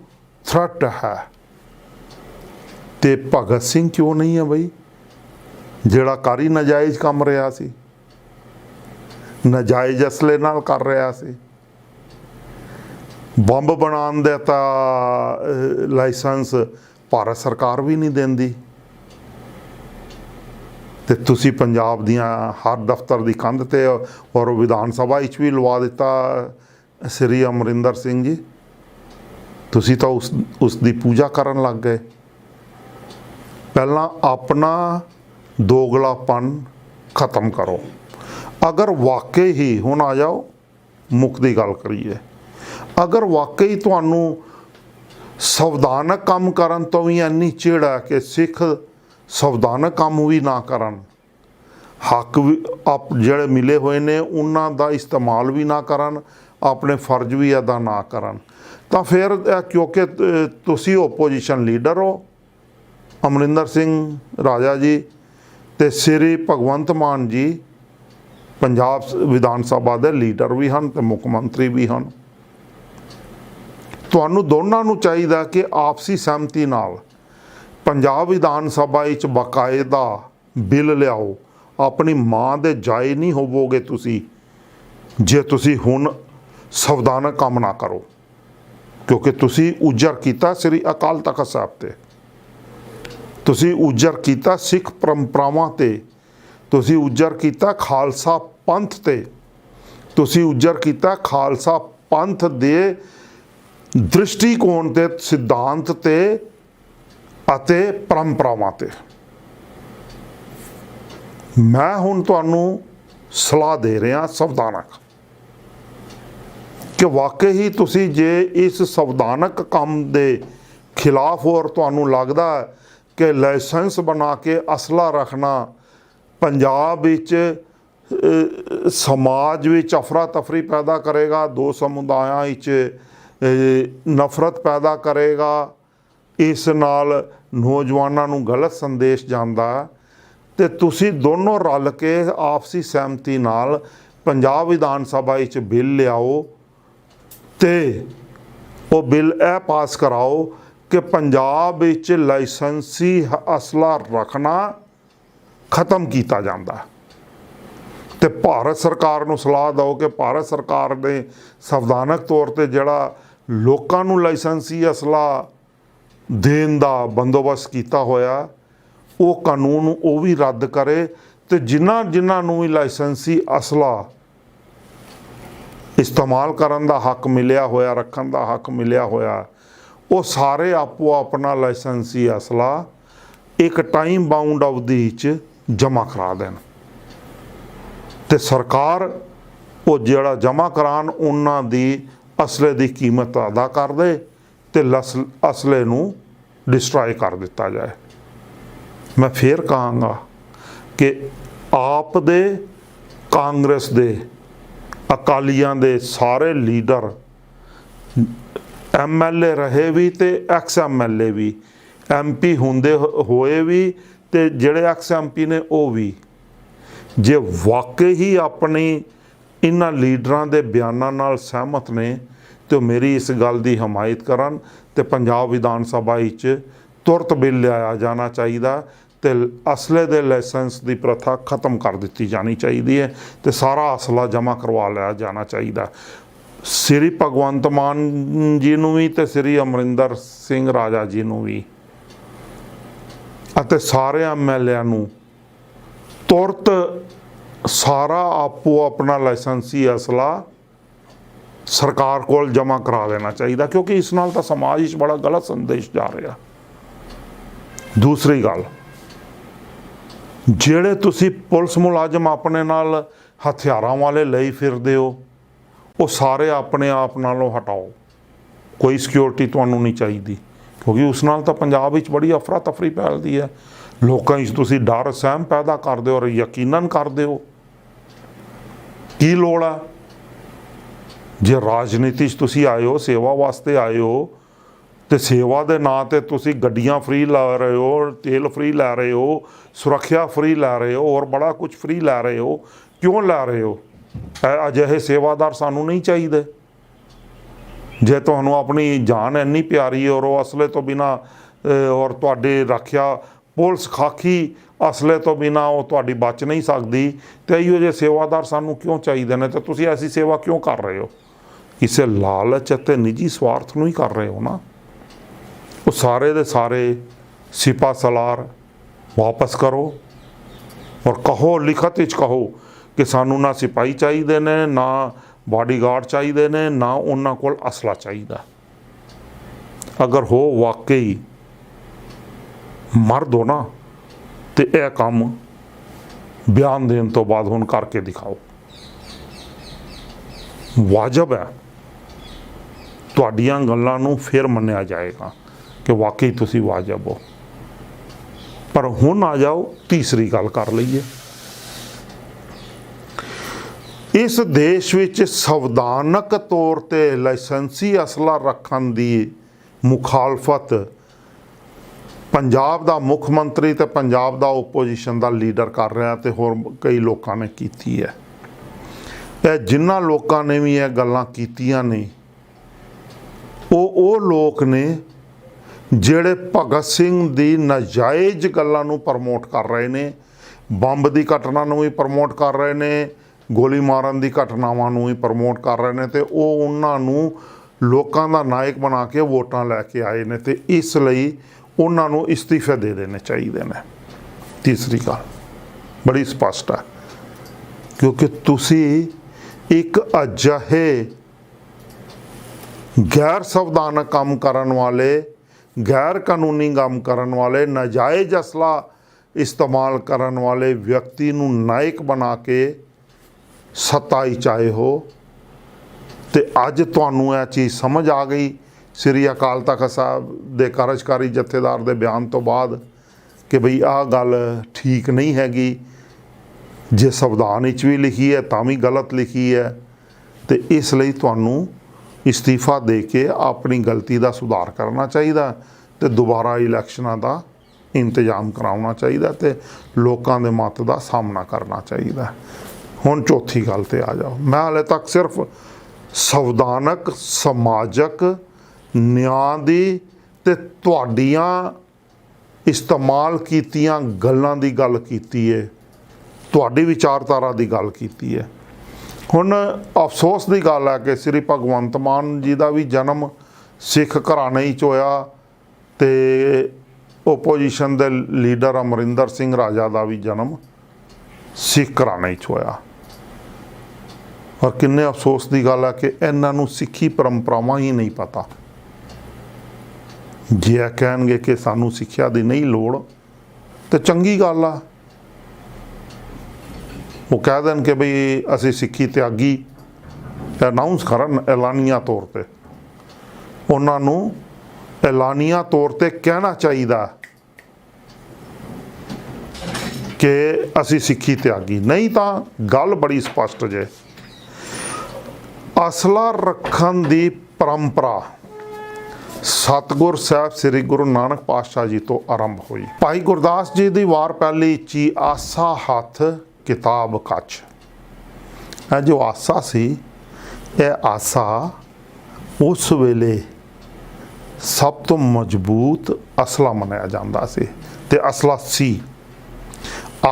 ਥ੍ਰੈਟ ਹੈ। ਤੇ ਭਗਤ ਸਿੰਘ ਕਿਉਂ ਨਹੀਂ ਹੈ ਬਈ, ਜਿਹੜਾ ਕਾਰੀ ਨਾਜਾਇਜ਼ ਕੰਮ ਰਿਹਾ ਸੀ, ਨਾਜਾਇਜ਼ ਅਸਲੇ ਨਾਲ ਕਰ ਰਿਹਾ ਸੀ। ਬੰਬ ਬਣਾਉਣ ਦਾ ਤਾਂ ਲਾਇਸੈਂਸ ਭਾਰਤ ਸਰਕਾਰ ਵੀ ਨਹੀਂ ਦਿੰਦੀ, ਤੇ ਤੁਸੀਂ ਪੰਜਾਬ ਦੀਆਂ ਹਰ ਦਫ਼ਤਰ ਦੀ ਕੰਧ 'ਤੇ ਔਰ ਵਿਧਾਨ ਸਭਾ ਵਿੱਚ ਵੀ ਲਵਾ ਦਿੱਤਾ। ਸ੍ਰੀ ਅਮਰਿੰਦਰ ਸਿੰਘ ਜੀ, ਤੁਸੀਂ ਤਾਂ ਉਸ ਦੀ ਪੂਜਾ ਕਰਨ ਲੱਗ ਗਏ। ਪਹਿਲਾਂ ਆਪਣਾ ਦੋਗਲਾਪਨ ਖਤਮ ਕਰੋ। ਅਗਰ ਵਾਕਈ ਹੀ, ਹੁਣ ਆ ਜਾਓ ਮੁੱਖ ਦੀ ਗੱਲ ਕਰੀਏ, ਅਗਰ ਵਾਕਈ ਤੁਹਾਨੂੰ ਸੰਵਿਧਾਨਕ ਕੰਮ ਕਰਨ ਤੋਂ ਵੀ ਇੰਨੀ ਚਿੜ ਹੈ ਕਿ ਸਿੱਖ ਸੰਵਿਧਾਨਕ ਕੰਮ ਵੀ ਨਾ ਕਰਨ, ਹੱਕ ਵੀ ਜਿਹੜੇ ਮਿਲੇ ਹੋਏ ਨੇ ਉਹਨਾਂ ਦਾ ਇਸਤੇਮਾਲ ਵੀ ਨਾ ਕਰਨ, ਆਪਣੇ ਫਰਜ਼ ਵੀ ਅਦਾ ਨਾ ਕਰਨ, ਤਾਂ ਫਿਰ ਕਿਉਂਕਿ ਤੁਸੀਂ ਓਪੋਜੀਸ਼ਨ ਲੀਡਰ ਹੋ ਅਮਰਿੰਦਰ ਸਿੰਘ ਰਾਜਾ ਜੀ, ਤੇ ਸ੍ਰੀ ਭਗਵੰਤ ਮਾਨ ਜੀ ਪੰਜਾਬ ਵਿਧਾਨ ਸਭਾ ਦੇ ਲੀਡਰ ਵੀ ਹਨ ਤੇ ਮੁੱਖ ਮੰਤਰੀ ਵੀ ਹਨ। ਤੁਹਾਨੂੰ ਦੋਨਾਂ ਨੂੰ ਚਾਹੀਦਾ ਕਿ ਆਪਸੀ ਸਹਿਮਤੀ ਨਾਲ ਪੰਜਾਬ ਵਿਧਾਨ ਸਭਾ ਵਿੱਚ ਬਾਕਾਇਦਾ ਬਿੱਲ ਲਿਆਓ। ਆਪਣੀ ਮਾਂ ਦੇ ਜਾਏ ਨਹੀਂ ਹੋਵੋਗੇ ਤੁਸੀਂ ਜੇ ਤੁਸੀਂ ਹੁਣ ਸੰਵਿਧਾਨਕ ਕੰਮ ਨਾ ਕਰੋ, ਕਿਉਂਕਿ ਤੁਸੀਂ ਉਜਰ ਕੀਤਾ ਸ੍ਰੀ ਅਕਾਲ ਤਖਤ ਸਾਹਿਬ 'ਤੇ, ਤੁਸੀਂ ਉਜਰ ਕੀਤਾ ਸਿੱਖ ਪਰੰਪਰਾਵਾਂ 'ਤੇ, ਤੁਸੀਂ ਉਜਰ ਕੀਤਾ ਖਾਲਸਾ ਪੰਥ 'ਤੇ, ਤੁਸੀਂ ਉਜਰ ਕੀਤਾ ਖਾਲਸਾ ਪੰਥ ਦੇ ਦ੍ਰਿਸ਼ਟੀਕੋਣ 'ਤੇ, ਸਿਧਾਂਤ 'ਤੇ ਅਤੇ ਪਰੰਪਰਾਵਾਂ 'ਤੇ। ਮੈਂ ਹੁਣ ਤੁਹਾਨੂੰ ਸਲਾਹ ਦੇ ਰਿਹਾ ਸੰਵਿਧਾਨਕ, ਕਿ ਵਾਕਈ ਹੀ ਤੁਸੀਂ ਜੇ ਇਸ ਸੰਵਿਧਾਨਕ ਕੰਮ ਦੇ ਖਿਲਾਫ ਔਰ ਤੁਹਾਨੂੰ ਲੱਗਦਾ ਕਿ ਲਾਇਸੈਂਸ ਬਣਾ ਕੇ ਅਸਲਾ ਰੱਖਣਾ ਪੰਜਾਬ ਵਿੱਚ ਸਮਾਜ ਵਿੱਚ ਅਫਰਾ ਤਫਰੀ ਪੈਦਾ ਕਰੇਗਾ, ਦੋ ਸਮੁਦਾਇਆਂ ਵਿੱਚ ਨਫ਼ਰਤ ਪੈਦਾ ਕਰੇਗਾ, ਇਸ ਨਾਲ ਨੌਜਵਾਨਾਂ ਨੂੰ ਗਲਤ ਸੰਦੇਸ਼ ਜਾਂਦਾ, ਤੇ ਤੁਸੀਂ ਦੋਨੋਂ ਰਲ ਕੇ ਆਪਸੀ ਸਹਿਮਤੀ ਨਾਲ ਪੰਜਾਬ ਵਿਧਾਨ ਸਭਾ ਵਿੱਚ ਬਿੱਲ ਲਿਆਓ ਤੇ ਉਹ ਬਿੱਲ ਇਹ ਪਾਸ ਕਰਾਓ ਕਿ ਪੰਜਾਬ ਵਿੱਚ ਲਾਇਸੈਂਸੀ ਅਸਲਾ ਰੱਖਣਾ ਖਤਮ ਕੀਤਾ ਜਾਂਦਾ। ਤੇ ਭਾਰਤ ਸਰਕਾਰ ਨੂੰ ਸਲਾਹ ਦਿਓ ਕਿ ਭਾਰਤ ਸਰਕਾਰ ਨੇ ਸੰਵਿਧਾਨਕ ਤੌਰ 'ਤੇ ਜਿਹੜਾ ਲੋਕਾਂ ਨੂੰ ਲਾਇਸੈਂਸੀ ਅਸਲਾ ਦੇਣ ਦਾ ਬੰਦੋਬਸਤ ਕੀਤਾ ਹੋਇਆ, ਉਹ ਕਾਨੂੰਨ ਉਹ ਵੀ ਰੱਦ ਕਰੇ ਤੇ ਜਿਨ੍ਹਾਂ ਨੂੰ ਵੀ ਲਾਇਸੈਂਸੀ ਅਸਲਾ ਇਸਤੇਮਾਲ ਕਰਨ ਦਾ ਹੱਕ ਮਿਲਿਆ ਹੋਇਆ, ਰੱਖਣ ਦਾ ਹੱਕ ਮਿਲਿਆ ਹੋਇਆ, ਉਹ ਸਾਰੇ ਆਪੋ ਆਪਣਾ ਲਾਇਸੈਂਸੀ ਅਸਲਾ ਇੱਕ ਟਾਈਮ ਬਾਉਂਡ ਅਵਧੀ 'ਚ ਜਮ੍ਹਾਂ ਕਰਾ ਦੇਣ ਤੇ ਸਰਕਾਰ ਉਹ ਜਿਹੜਾ ਜਮ੍ਹਾਂ ਕਰਾਉਣ ਉਹਨਾਂ ਦੀ ਅਸਲੇ ਦੀ ਕੀਮਤ ਅਦਾ ਕਰ ਦੇ ਤੇ ਅਸਲੇ ਨੂੰ ਡਿਸਟਰਾਏ ਕਰ ਦਿੱਤਾ ਜਾਏ। ਮੈਂ ਫੇਰ ਕਹਾਂਗਾ ਕਿ ਆਪ ਦੇ, ਕਾਂਗਰਸ ਦੇ, ਅਕਾਲੀਆਂ ਦੇ ਸਾਰੇ ਲੀਡਰ, MLA ਰਹੇ ਵੀ ਤੇ ਐਕਸ MLA ਵੀ, MP ਹੁੰਦੇ ਹੋਏ ਵੀ ਤੇ ਜਿਹੜੇ ਐਕਸ MP ਨੇ ਉਹ ਵੀ, ਜੇ ਵਾਕਈ ਹੀ ਆਪਣੀ ਇਹਨਾਂ ਲੀਡਰਾਂ ਦੇ ਬਿਆਨਾਂ ਨਾਲ ਸਹਿਮਤ ਨੇ ਤੇ ਮੇਰੀ ਇਸ ਗੱਲ ਦੀ ਹਮਾਇਤ ਕਰਨ ਤੇ ਪੰਜਾਬ ਵਿਧਾਨ ਸਭਾ ਵਿੱਚ ਤੁਰਤ ਬਿੱਲ ਲਿਆਇਆ ਜਾਣਾ ਚਾਹੀਦਾ ਤੇ ਅਸਲੇ ਦੇ ਲਾਇਸੈਂਸ ਦੀ ਪ੍ਰਥਾ ਖਤਮ ਕਰ ਦਿੱਤੀ ਜਾਣੀ ਚਾਹੀਦੀ ਹੈ ਤੇ ਸਾਰਾ ਅਸਲਾ ਜਮ੍ਹਾਂ ਕਰਵਾ ਲਿਆ ਜਾਣਾ ਚਾਹੀਦਾ। ਸ੍ਰੀ ਭਗਵੰਤ ਮਾਨ ਜੀ ਨੂੰ ਵੀ ਤੇ ਸ੍ਰੀ ਅਮਰਿੰਦਰ ਸਿੰਘ ਰਾਜਾ ਜੀ ਨੂੰ ਵੀ ਅਤੇ ਸਾਰੇ MLA ਨੂੰ ਤੁਰਤ ਸਾਰਾ ਆਪੋ ਆਪਣਾ ਲਾਇਸੈਂਸੀ ਅਸਲਾ ਸਰਕਾਰ ਕੋਲ ਜਮ੍ਹਾਂ ਕਰਾ ਦੇਣਾ ਚਾਹੀਦਾ, ਕਿਉਂਕਿ ਇਸ ਨਾਲ ਤਾਂ ਸਮਾਜ ਵਿੱਚ ਬੜਾ ਗਲਤ ਸੰਦੇਸ਼ ਜਾ ਰਿਹਾ। ਦੂਸਰੀ ਗੱਲ, ਜਿਹੜੇ ਤੁਸੀਂ ਪੁਲਿਸ ਮੁਲਾਜ਼ਮ ਆਪਣੇ ਨਾਲ ਹਥਿਆਰਾਂ ਵਾਲੇ ਲਈ ਫਿਰਦੇ ਹੋ, ਉਹ ਸਾਰੇ ਆਪਣੇ ਆਪ ਨਾਲੋਂ ਹਟਾਓ। ਕੋਈ ਸਿਕਿਉਰਿਟੀ ਤੁਹਾਨੂੰ ਨਹੀਂ ਚਾਹੀਦੀ, ਕਿਉਂਕਿ ਉਸ ਨਾਲ ਤਾਂ ਪੰਜਾਬ ਵਿੱਚ ਬੜੀ ਅਫਰਾ ਤਫਰੀ ਫੈਲਦੀ ਹੈ। ਲੋਕਾਂ ਵਿੱਚ ਤੁਸੀਂ ਡਰ ਸਹਿਮ ਪੈਦਾ ਕਰਦੇ ਹੋ ਔਰ ਯਕੀਨਨ ਕਰਦੇ ਹੋ। ਕੀ ਲੋੜ ਆ? ਜੇ ਰਾਜਨੀਤੀ 'ਚ ਤੁਸੀਂ ਆਏ ਹੋ, ਸੇਵਾ ਵਾਸਤੇ ਆਏ ਹੋ ਤੇ ਸੇਵਾ ਦੇ ਨਾਂ 'ਤੇ ਤੁਸੀਂ ਗੱਡੀਆਂ ਫ੍ਰੀ ਲੈ ਰਹੇ ਹੋ, ਤੇਲ ਫ੍ਰੀ ਲੈ ਰਹੇ ਹੋ, ਸੁਰੱਖਿਆ ਫ੍ਰੀ ਲੈ ਰਹੇ ਹੋ ਔਰ ਬੜਾ ਕੁਝ ਫ੍ਰੀ ਲੈ ਰਹੇ ਹੋ। ਕਿਉਂ ਲੈ ਰਹੇ ਹੋ? ਅਜਿਹੇ ਸੇਵਾਦਾਰ ਸਾਨੂੰ ਨਹੀਂ ਚਾਹੀਦੇ। ਜੇ ਤੁਹਾਨੂੰ ਆਪਣੀ ਜਾਨ ਇੰਨੀ ਪਿਆਰੀ ਔਰ ਉਹ ਅਸਲੇ ਤੋਂ ਬਿਨਾਂ ਔਰ ਤੁਹਾਡੀ ਰੱਖਿਆ ਪੁਲਿਸ ਖਾਕੀ ਅਸਲੇ ਤੋਂ ਬਿਨਾਂ ਉਹ ਤੁਹਾਡੀ ਬਚ ਨਹੀਂ ਸਕਦੀ, ਤੇ ਇਹੋ ਜਿਹੇ ਸੇਵਾਦਾਰ ਸਾਨੂੰ ਕਿਉਂ ਚਾਹੀਦੇ ਨੇ? ਤੇ ਤੁਸੀਂ ਐਸੀ ਸੇਵਾ ਕਿਉਂ ਕਰ ਰਹੇ ਹੋ? ਕਿਸੇ ਲਾਲਚ ਅਤੇ ਨਿੱਜੀ ਸਵਾਰਥ ਨੂੰ ਹੀ ਕਰ ਰਹੇ ਹੋ ਨਾ। ਉਹ ਸਾਰੇ ਦੇ ਸਾਰੇ ਸਿਪਾ ਸਲਾਰ ਵਾਪਸ ਕਰੋ ਔਰ ਕਹੋ, ਲਿਖਤ ਵਿੱਚ ਕਹੋ ਕਿ ਸਾਨੂੰ ਨਾ ਸਿਪਾਹੀ ਚਾਹੀਦੇ ਨੇ, ਨਾ ਬਾਡੀਗਾਰਡ ਚਾਹੀਦੇ ਨੇ, ਨਾ ਉਹਨਾਂ ਕੋਲ ਅਸਲਾ ਚਾਹੀਦਾ। ਅਗਰ ਹੋ ਵਾਕਈ ਮਰਦ ਹੋ ਨਾ ਤੇ ਇਹ ਕੰਮ ਬਿਆਨ ਦੇਣ ਤੋਂ ਬਾਅਦ ਹੁਣ ਕਰਕੇ ਦਿਖਾਓ। ਵਾਜਬ ਹੈ, ਤੁਹਾਡੀਆਂ ਗੱਲਾਂ ਨੂੰ ਫਿਰ ਮੰਨਿਆ ਜਾਏਗਾ ਕਿ ਵਾਕਈ ਤੁਸੀਂ ਵਾਜਬ ਹੋ। ਪਰ ਹੁਣ ਆ ਜਾਓ, ਤੀਸਰੀ ਗੱਲ ਕਰ ਲਈਏ। ਇਸ ਦੇਸ਼ ਵਿੱਚ ਸੰਵਿਧਾਨਕ ਤੌਰ 'ਤੇ ਲਾਇਸੈਂਸੀ ਅਸਲਾ ਰੱਖਣ ਦੀ ਮੁਖਾਲਫਤ ਪੰਜਾਬ ਦਾ ਮੁੱਖ ਮੰਤਰੀ ਤੇ ਪੰਜਾਬ ਦਾ ਓਪੋਜੀਸ਼ਨ ਦਾ ਲੀਡਰ ਕਰ ਰਿਹਾ ਤੇ ਹੋਰ ਕਈ ਲੋਕਾਂ ਨੇ ਕੀਤੀ ਹੈ। ਇਹ ਜਿਨ੍ਹਾਂ ਲੋਕਾਂ ਨੇ ਵੀ ਇਹ ਗੱਲਾਂ ਕੀਤੀਆਂ ਨੇ ਉਹ ਲੋਕ ਨੇ ਜਿਹੜੇ ਭਗਤ ਸਿੰਘ ਦੀ ਨਾਜਾਇਜ਼ ਗੱਲਾਂ ਨੂੰ ਪ੍ਰਮੋਟ ਕਰ ਰਹੇ ਨੇ, ਬੰਬ ਦੀ ਘਟਨਾ ਨੂੰ ਵੀ ਪ੍ਰਮੋਟ ਕਰ ਰਹੇ ਨੇ, ਗੋਲੀ ਮਾਰਨ ਦੀ ਘਟਨਾਵਾਂ ਨੂੰ ਵੀ ਪ੍ਰਮੋਟ ਕਰ ਰਹੇ ਨੇ ਤੇ ਉਹ ਉਹਨਾਂ ਨੂੰ ਲੋਕਾਂ ਦਾ ਨਾਇਕ ਬਣਾ ਕੇ ਵੋਟਾਂ ਲੈ ਕੇ ਆਏ ਨੇ ਤੇ ਇਸ ਲਈ ਉਹਨਾਂ ਨੂੰ ਇਸਤੀਫੇ ਦੇ ਦੇਣੇ ਚਾਹੀਦੇ ਨੇ। ਤੀਸਰੀ ਗੱਲ ਬੜੀ ਸਪਸ਼ਟ ਹੈ, ਕਿਉਂਕਿ ਤੁਸੀਂ ਇੱਕ ਅਜਿਹੇ ਗੈਰ ਸੰਵਿਧਾਨਕ ਕੰਮ ਕਰਨ ਵਾਲੇ, ਗੈਰ ਕਾਨੂੰਨੀ ਕੰਮ ਕਰਨ ਵਾਲੇ, ਨਾਜਾਇਜ਼ ਅਸਲਾ ਇਸਤੇਮਾਲ ਕਰਨ ਵਾਲੇ ਵਿਅਕਤੀ ਨੂੰ ਨਾਇਕ ਬਣਾ ਕੇ ਸੱਤਾ 'ਚ ਆਏ ਹੋ ਤੇ ਅੱਜ ਤੁਹਾਨੂੰ ਇਹ ਚੀਜ਼ ਸਮਝ ਆ ਗਈ ਸ੍ਰੀ ਅਕਾਲ ਤਖਤ ਸਾਹਿਬ ਦੇ ਕਾਰਜਕਾਰੀ ਜਥੇਦਾਰ ਦੇ ਬਿਆਨ ਤੋਂ ਬਾਅਦ ਕਿ ਬਈ ਆਹ ਗੱਲ ਠੀਕ ਨਹੀਂ ਹੈਗੀ। ਜੇ ਸੰਵਿਧਾਨ ਵਿੱਚ ਵੀ ਲਿਖੀ ਹੈ ਤਾਂ ਵੀ ਗਲਤ ਲਿਖੀ ਹੈ ਤੇ ਇਸ ਲਈ ਤੁਹਾਨੂੰ ਇਸਤੀਫਾ ਦੇ ਕੇ ਆਪਣੀ ਗਲਤੀ ਦਾ ਸੁਧਾਰ ਕਰਨਾ ਚਾਹੀਦਾ ਤੇ ਦੁਬਾਰਾ ਇਲੈਕਸ਼ਨਾਂ ਦਾ ਇੰਤਜ਼ਾਮ ਕਰਾਉਣਾ ਚਾਹੀਦਾ ਤੇ ਲੋਕਾਂ ਦੇ ਮਤ ਦਾ ਸਾਹਮਣਾ ਕਰਨਾ ਚਾਹੀਦਾ। ਹੁਣ ਚੌਥੀ ਗੱਲ ਤੇ ਆ ਜਾਓ। ਮੈਂ ਹਾਲੇ ਤੱਕ ਸਿਰਫ ਸੰਵਿਧਾਨਕ, ਸਮਾਜਕ ਨਿਆਂ ਦੀ ਤੇ ਤੁਹਾਡੀਆਂ ਇਸਤੇਮਾਲ ਕੀਤੀਆਂ ਗੱਲਾਂ ਦੀ ਗੱਲ ਕੀਤੀ ਹੈ, ਤੁਹਾਡੀ ਵਿਚਾਰਧਾਰਾ ਦੀ ਗੱਲ ਕੀਤੀ ਹੈ। ਹੁਣ ਅਫਸੋਸ ਦੀ ਗੱਲ ਹੈ ਕਿ ਸ੍ਰੀ ਭਗਵੰਤ ਮਾਨ ਜੀ ਦਾ ਵੀ ਜਨਮ ਸਿੱਖ ਘਰਾਣੇ 'ਚ ਹੋਇਆ ਤੇ ਓਪੋਜੀਸ਼ਨ ਦੇ ਲੀਡਰ ਅਮਰਿੰਦਰ ਸਿੰਘ ਰਾਜਾ ਦਾ ਵੀ ਜਨਮ ਸਿੱਖ ਘਰਾਣੇ 'ਚ ਹੋਇਆ। ਔਰ ਕਿੰਨੇ ਅਫਸੋਸ ਦੀ ਗੱਲ ਹੈ ਕਿ ਇਹਨਾਂ ਨੂੰ ਸਿੱਖੀ ਪਰੰਪਰਾਵਾਂ ਹੀ ਨਹੀਂ ਪਤਾ। ਜੇ ਇਹ ਕਹਿਣਗੇ ਕਿ ਸਾਨੂੰ ਸਿੱਖਿਆ ਦੀ ਨਹੀਂ ਲੋੜ ਤੇ ਚੰਗੀ ਗੱਲ ਆ, ਉਹ ਕਹਿ ਦੇਣ ਕਿ ਬਈ ਅਸੀਂ ਸਿੱਖੀ ਤਿਆਗੀ, ਅਨਾਊਂਸ ਕਰਨ ਐਲਾਨੀਆ ਤੌਰ ਤੇ। ਉਹਨਾਂ ਨੂੰ ਐਲਾਨੀਆ ਤੌਰ ਤੇ ਕਹਿਣਾ ਚਾਹੀਦਾ ਕਿ ਅਸੀਂ ਸਿੱਖੀ ਤਿਆਗੀ, ਨਹੀਂ ਤਾਂ ਗੱਲ ਬੜੀ ਸਪਸ਼ਟ ਜੇ। ਅਸਲਾ ਰੱਖਣ ਦੀ ਪਰੰਪਰਾ ਸਤਿਗੁਰ ਸਾਹਿਬ ਸ੍ਰੀ ਗੁਰੂ ਨਾਨਕ ਪਾਤਸ਼ਾਹ ਜੀ ਤੋਂ ਆਰੰਭ ਹੋਈ। ਭਾਈ ਗੁਰਦਾਸ ਜੀ ਦੀ ਵਾਰ ਪਹਿਲੀ ਚੀ ਆਸਾ ਹੱਥ ਕਿਤਾਬ ਕੱਚ। ਇਹ ਜੋ ਆਸਾ ਸੀ, ਇਹ ਆਸਾ ਉਸ ਵੇਲੇ ਸਭ ਤੋਂ ਮਜ਼ਬੂਤ ਅਸਲਾ ਮੰਨਿਆ ਜਾਂਦਾ ਸੀ ਤੇ ਅਸਲਾ ਸੀ।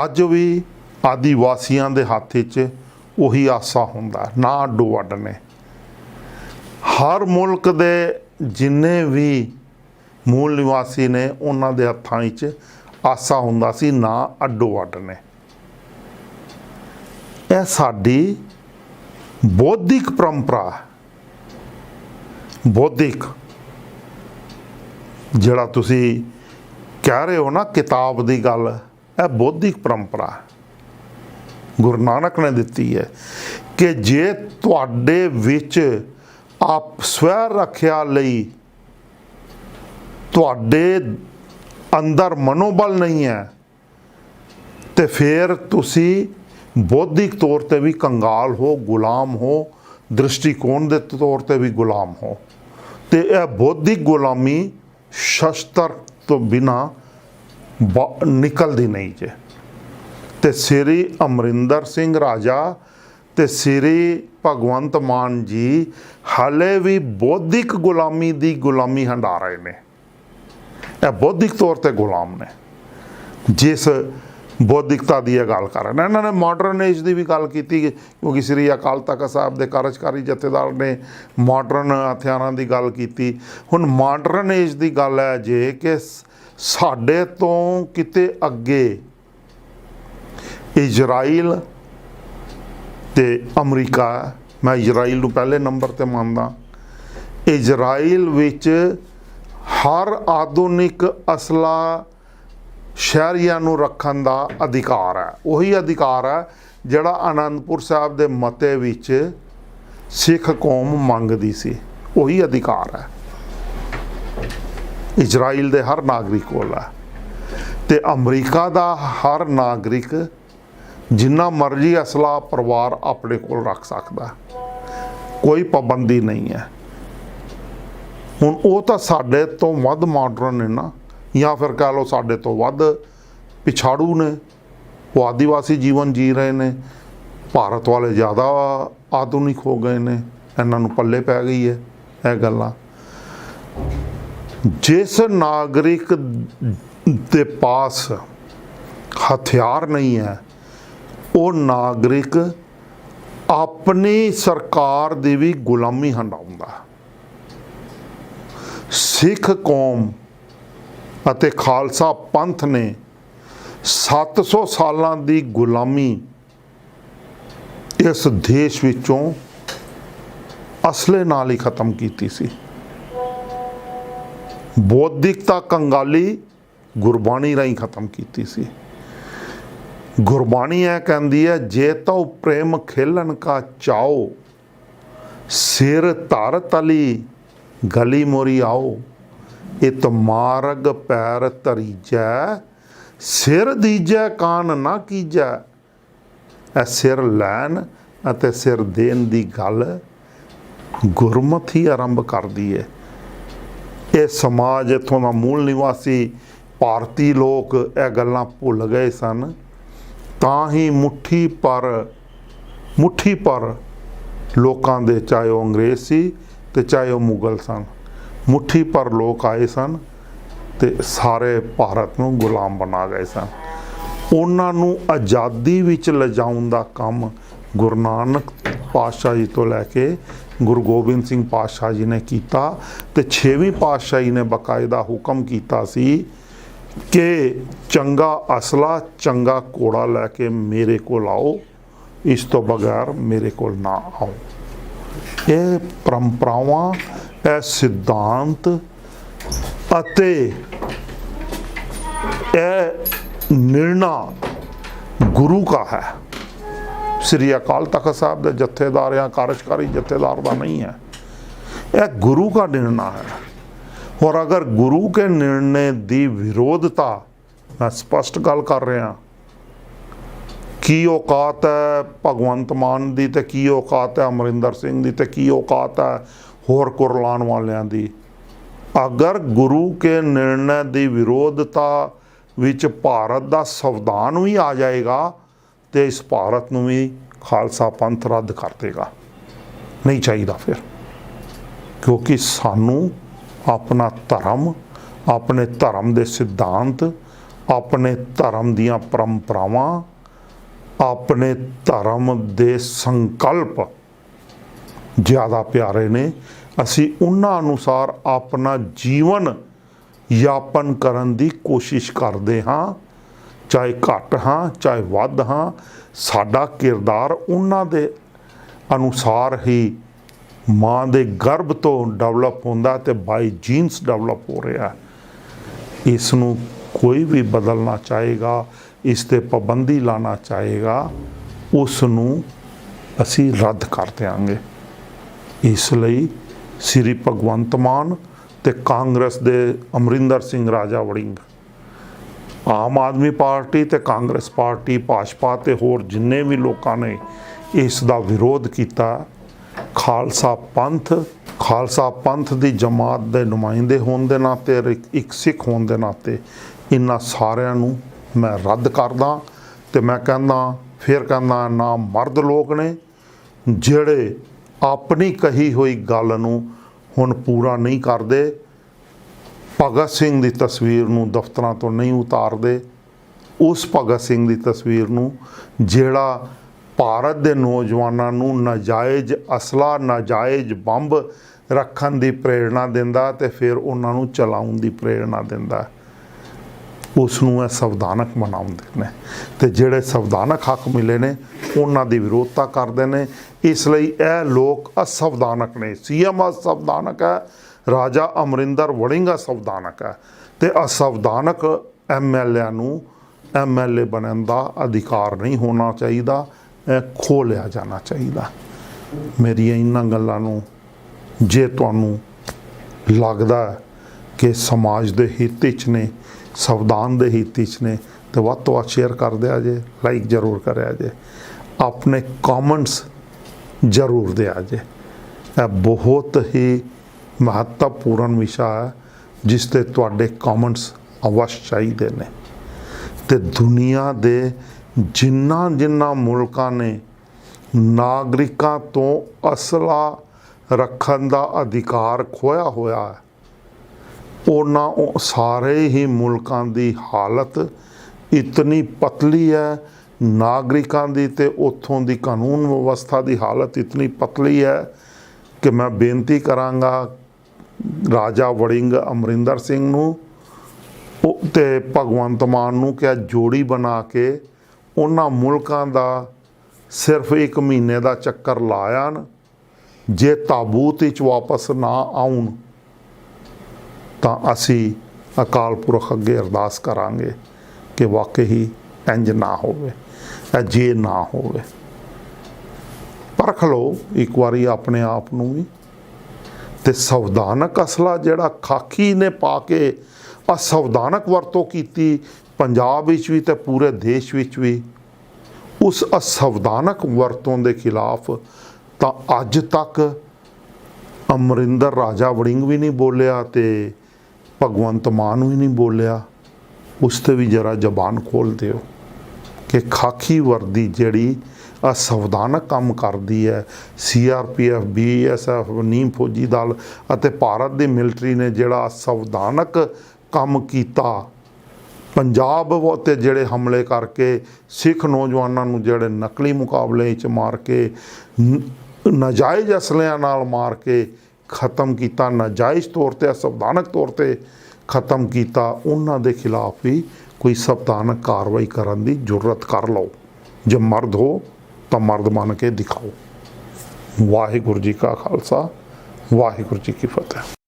ਅੱਜ ਵੀ ਆਦੀਵਾਸੀਆਂ ਦੇ ਹੱਥ 'ਚ ਉਹੀ ਆਸਾ ਹੁੰਦਾ, ਨਾ ਅੱਡੋ ਅੱਡ ਨੇ। ਹਰ ਮੁਲਕ ਦੇ ਜਿੰਨੇ ਵੀ ਮੂਲ ਨਿਵਾਸੀ ਨੇ ਉਹਨਾਂ ਦੇ ਹੱਥਾਂ ਵਿੱਚ ਆਸਾ ਹੁੰਦਾ ਸੀ, ਨਾ ਅੱਡੋ ਅੱਡ ਨੇ। ਇਹ ਸਾਡੀ ਬੌਧਿਕ ਪਰੰਪਰਾ, ਬੌਧਿਕ ਜਿਹੜਾ ਤੁਸੀਂ ਕਹਿ ਰਹੇ ਹੋ ਨਾ ਕਿਤਾਬ ਦੀ ਗੱਲ, ਇਹ ਬੌਧਿਕ ਪਰੰਪਰਾ ਗੁਰੂ ਨਾਨਕ ਨੇ ਦਿੱਤੀ ਹੈ ਕਿ ਜੇ ਤੁਹਾਡੇ ਵਿੱਚ ਆਪ ਸਵੈ ਰੱਖਿਆ ਲਈ ਤੁਹਾਡੇ ਅੰਦਰ ਮਨੋਬਲ ਨਹੀਂ ਹੈ ਤੇ ਫਿਰ ਤੁਸੀਂ ਬੌਧਿਕ ਤੌਰ ਤੇ ਵੀ ਕੰਗਾਲ ਹੋ, ਗੁਲਾਮ ਹੋ, ਦ੍ਰਿਸ਼ਟੀਕੋਣ ਦੇ ਤੌਰ ਤੇ ਵੀ ਗੁਲਾਮ ਹੋ। ਤੇ ਇਹ ਬੌਧਿਕ ਗੁਲਾਮੀ ਸ਼ਸਤਰ ਤੋਂ ਬਿਨਾ ਨਿਕਲਦੀ ਨਹੀਂ ਜੇ। ਤੇ ਸ੍ਰੀ ਅਮਰਿੰਦਰ ਸਿੰਘ ਰਾਜਾ ਤੇ ਸ੍ਰੀ ਭਗਵੰਤ ਮਾਨ ਜੀ ਹਾਲੇ ਵੀ ਬੌਧਿਕ ਗੁਲਾਮੀ ਦੀ ਗੁਲਾਮੀ ਹੰਢਾ ਰਹੇ ਨੇ। ਇਹ ਬੌਧਿਕ ਤੌਰ ਤੇ ਗੁਲਾਮ ਨੇ। ਜਿਸ ਬੌਧਿਕਤਾ ਦੀ ਇਹ ਗੱਲ ਕਰ ਰਹੇ ਨੇ, ਇਹਨਾਂ ਨੇ ਮਾਡਰਨ ਏਜ ਦੀ ਵੀ ਗੱਲ ਕੀਤੀ ਕਿਉਂਕਿ ਸ੍ਰੀ ਅਕਾਲ ਤਖਤ ਸਾਹਿਬ ਦੇ ਕਾਰਜਕਾਰੀ ਜਥੇਦਾਰ ਨੇ ਮਾਡਰਨ ਹਥਿਆਰਾਂ ਦੀ ਗੱਲ ਕੀਤੀ। ਹੁਣ ਮਾਡਰਨ ਏਜ ਦੀ ਗੱਲ ਹੈ ਜੇ ਕਿ ਸਾਡੇ ਤੋਂ ਕਿਤੇ ਅੱਗੇ ਇਜ਼ਰਾਈਲ ਤੇ ਅਮਰੀਕਾ, ਮੈਂ ਇਜ਼ਰਾਈਲ ਨੂੰ ਪਹਿਲੇ ਨੰਬਰ ਤੇ ਮੰਨਦਾ। ਇਜ਼ਰਾਈਲ ਵਿੱਚ ਹਰ ਆਧੁਨਿਕ ਅਸਲਾ ਸ਼ਹਿਰੀਆਂ ਨੂੰ ਰੱਖਣ ਦਾ ਅਧਿਕਾਰ ਹੈ। ਉਹੀ ਅਧਿਕਾਰ ਹੈ ਜਿਹੜਾ ਆਨੰਦਪੁਰ ਸਾਹਿਬ ਦੇ ਮਤੇ ਵਿੱਚ ਸਿੱਖ ਕੌਮ ਮੰਗਦੀ ਸੀ, ਉਹੀ ਅਧਿਕਾਰ ਹੈ ਇਜ਼ਰਾਈਲ ਦੇ ਹਰ ਨਾਗਰਿਕ ਕੋਲ ਹੈ। ਤੇ ਅਮਰੀਕਾ ਦਾ ਹਰ ਨਾਗਰਿਕ ਜਿੰਨਾ ਮਰਜ਼ੀ ਅਸਲਾ ਪਰਿਵਾਰ ਆਪਣੇ ਕੋਲ ਰੱਖ ਸਕਦਾ, ਕੋਈ ਪਾਬੰਦੀ ਨਹੀਂ ਹੈ। ਹੁਣ ਉਹ ਤਾਂ ਸਾਡੇ ਤੋਂ ਵੱਧ ਮਾਡਰਨ ਨੇ ਨਾ, ਜਾਂ ਫਿਰ ਕਹਿ ਲਓ ਸਾਡੇ ਤੋਂ ਵੱਧ ਪਿਛਾੜੂ ਨੇ। ਉਹ ਆਦੀਵਾਸੀ ਜੀਵਨ ਜੀ ਰਹੇ ਨੇ, ਭਾਰਤ ਵਾਲੇ ਜ਼ਿਆਦਾ ਆਧੁਨਿਕ ਹੋ ਗਏ ਨੇ, ਇਹਨਾਂ ਨੂੰ ਪੱਲੇ ਪੈ ਗਈ ਹੈ ਇਹ ਗੱਲਾਂ। ਜਿਸ ਨਾਗਰਿਕ ਦੇ ਪਾਸ ਹਥਿਆਰ ਨਹੀਂ ਹੈ, ਉਹ ਨਾਗਰਿਕ ਆਪਣੀ ਸਰਕਾਰ ਦੀ ਵੀ ਗੁਲਾਮੀ ਹੰਢਾਉਂਦਾ। ਸਿੱਖ ਕੌਮ ਅਤੇ ਖਾਲਸਾ ਪੰਥ ਨੇ 700 ਸਾਲਾਂ ਦੀ ਗੁਲਾਮੀ ਇਸ ਦੇਸ਼ ਵਿੱਚੋਂ ਅਸਲੇ ਨਾਲ ਹੀ ਖਤਮ ਕੀਤੀ ਸੀ। ਬੌਧਿਕਤਾ ਕੰਗਾਲੀ ਗੁਰਬਾਣੀ ਰਾਹੀਂ ਖਤਮ ਕੀਤੀ ਸੀ। ਗੁਰਬਾਣੀ ਇਹ ਕਹਿੰਦੀ ਹੈ, ਜੇ ਤਉ ਪ੍ਰੇਮ ਖੇਲਣ ਕਾ ਚਾਓ, ਸਿਰ ਧਰ ਤਲੀ ਗਲੀ ਮੋਰੀ ਆਓ। ਇਤ ਮਾਰਗ ਪੈਰ ਧਰੀਜੈ, ਸਿਰ ਦੀਜੈ ਕਾਨ ਨਾ ਕੀਜੈ। ਇਹ ਸਿਰ ਲੈਣ ਅਤੇ ਸਿਰ ਦੇਣ ਦੀ ਗੱਲ ਗੁਰਮਤਿ ਹੀ ਆਰੰਭ ਕਰਦੀ ਹੈ। ਇਹ ਸਮਾਜ, ਇੱਥੋਂ ਦਾ ਮੂਲ ਨਿਵਾਸੀ ਭਾਰਤੀ ਲੋਕ ਇਹ ਗੱਲਾਂ ਭੁੱਲ ਗਏ ਸਨ, ਤਾਂ ਹੀ ਮੁੱਠੀ ਪਰ ਲੋਕਾਂ ਦੇ, ਚਾਹੇ ਉਹ ਅੰਗਰੇਜ਼ ਸੀ ਤੇ ਚਾਹੇ ਉਹ ਮੁਗਲ ਸਨ, ਮੁੱਠੀ ਪਰ ਲੋਕ ਆਏ ਸਨ ਤੇ ਸਾਰੇ ਭਾਰਤ ਨੂੰ ਗੁਲਾਮ ਬਣਾ ਗਏ ਸਨ। ਉਹਨਾਂ ਨੂੰ ਆਜ਼ਾਦੀ ਵਿੱਚ ਲਿਜਾਉਣ ਦਾ ਕੰਮ ਗੁਰੂ ਨਾਨਕ ਪਾਤਸ਼ਾਹ ਜੀ ਤੋਂ ਲੈ ਕੇ ਗੁਰੂ ਗੋਬਿੰਦ ਸਿੰਘ ਪਾਤਸ਼ਾਹ ਜੀ ਨੇ ਕੀਤਾ ਤੇ 6ਵੀਂ ਪਾਤਸ਼ਾਹੀ ਨੇ ਬਕਾਇਦਾ ਹੁਕਮ ਕੀਤਾ ਸੀ ਕਿ ਚੰਗਾ ਅਸਲਾ ਚੰਗਾ ਘੋੜਾ ਲੈ ਕੇ ਮੇਰੇ ਕੋਲ ਆਓ, ਇਸ ਤੋਂ ਬਗੈਰ ਮੇਰੇ ਕੋਲ ਨਾ ਆਓ। ਇਹ ਪਰੰਪਰਾਵਾਂ, ਇਹ ਸਿਧਾਂਤ ਅਤੇ ਇਹ ਨਿਰਣਾ ਗੁਰੂ का है। श्री अकाल तख्त साहब के जत्थेदार या कार्यकारी जत्थेदार का नहीं है, यह गुरु का निर्णय है। और अगर गुरु के निर्णय की विरोधता, मैं स्पष्ट गल कर रहा, की औकात है भगवंत मान की तो की औकात है अमरिंदर सिंह की तो की औकात है होर कुरलाण वालियां दी। अगर गुरु के निर्णय की विरोधता विच भारत का संविधान भी आ जाएगा तो इस भारत नूं भी खालसा पंथ रद्द कर देगा। नहीं चाहिए फिर, क्योंकि सानू अपना धर्म, अपने धर्म के सिद्धांत, अपने धर्म दीयां परंपरावां, अपने धर्म के संकल्प ज़्यादा प्यारे ने। असी उन्हां अनुसार अपना जीवन यापन करन दी कोशिश करते हाँ, चाहे घट हाँ चाहे वध हाँ। साडा किरदार उन्हां दे अनुसार ही माँ के गर्भ तो डेवलप होंदा ते बाई जीन्स डेवलप हो रहा है। इसनूं कोई भी बदलना चाहेगा, इस ते पाबंदी लाना चाहेगा, उसनूं असी रद्द कर देंगे। इसलिए श्री भगवंत मान ते कांग्रेस दे अमरिंदर सिंह राजा वड़िंग, आम आदमी पार्टी ते कांग्रेस पार्टी, भाजपा ते होर जिन्ने भी लोगों ने इसका विरोध किया, खालसा पंथ की जमात के नुमाइंदे होने के नाते, एक सिख होने के नाते इन्हां सारिਆਂ ਨੂੰ मैं रद्द करदा। तो मैं कहना फिर कहना, ना मर्द लोग ने ਜਿਹੜੇ अपनी कही हुई गल नूं हुण पूरा नहीं करते, भगत सिंह की तस्वीर नूं दफ्तरां तो नहीं उतारते, उस भगत सिंह की तस्वीर नूं जिहड़ा भारत के नौजवानों नूं नाजायज़ असला, नाजायज़ बंब रखन की प्रेरणा दिंदा ते फिर उन्हां नूं चलाउण की प्रेरणा दिंदा, उसनूं संविधानक बनाउंदे ने। ते जिहड़े संविधानक हक मिले ने उन्हां दी विरोधता करदे ने। इसलिए यह लोग असंविधानक ने। सीएम असंविधानक है, राजा अमरिंदर वड़िंग असंविधानक है, तो असंविधानक MLA नूं MLA बनने का अधिकार नहीं होना चाहिए, खो लिया जाना चाहिए। मेरी इन्हां गल्लां नूं जे तुहानूं लगदा है कि समाज के हित विच ने, संविधान के हित विच ने, तो वध तो वध शेयर कर दिया जे, लाइक जरूर करिया जे, अपने कॉमेंट्स जरूर दिया जे। यह बहुत ही महत्वपूर्ण विषय है जिस ते तुहाडे कॉमेंट्स अवश्य चाहिए ने। ते दुनिया दे जिन्ना मुल्कां ने नागरिकां तो असला रखन दा अधिकार खोया होया है, उन्हां सारे ही मुल्कां दी हालत इतनी पतली है, नागरिकां दी ते उत्थों दी कानून व्यवस्था दी हालत इतनी पतली है कि मैं बेनती करांगा राजा वड़िंग अमरिंदर सिंह नूं ते भगवंत मान नूं कि जोड़ी बना के उन्हां मुल्कां दा सिर्फ 1 महीने का चक्कर लायान, जे ताबूत विच वापस ना आउण तां असी अकाल पुरख अगे अरदास करांगे कि वाकई इंज ना होवे, जे ना होवे। परख लो एक बारी अपने आप नूं भी। ते संविधानक असला जिहड़ा खाकी ने पा के असंविधानक वरतों कीती पंजाब विच भी ते पूरे देश विच भी, उस असंविधानक वरतों के खिलाफ तो अज तक अमरिंदर राजा वड़िंग भी नहीं बोलिया ते भगवंत मान भी नहीं बोलिया। उस ते भी जरा जबान खोल दिओ कि खाकी वर्दी जिहड़ी असंविधानक काम करती है, CRPF BSF नीम फौजी दल अते भारत की मिलटरी ने जिहड़ा संविधानक काम कीता, पंजाब ते जिहड़े हमले करके सिख नौजवानों नूं जिहड़े नकली मुकाबले च मार के ਨਾਜਾਇਜ਼ ਅਸਲਿਆਂ ਨਾਲ ਮਾਰ ਕੇ ਖਤਮ ਕੀਤਾ, ਨਾਜਾਇਜ਼ ਤੌਰ 'ਤੇ ਅਸੰਵਿਧਾਨਕ ਤੌਰ 'ਤੇ ਖਤਮ ਕੀਤਾ, ਉਹਨਾਂ ਦੇ ਖਿਲਾਫ ਵੀ ਕੋਈ ਸੰਵਿਧਾਨਕ ਕਾਰਵਾਈ ਕਰਨ ਦੀ ਜੁਰਤ ਕਰ ਲਓ। ਜੇ ਮਰਦ ਹੋ ਤਾਂ ਮਰਦ ਬਣ ਕੇ ਦਿਖਾਓ। ਵਾਹਿਗੁਰੂ ਜੀ ਕਾ ਖਾਲਸਾ, ਵਾਹਿਗੁਰੂ ਜੀ ਕੀ ਫਤਿਹ।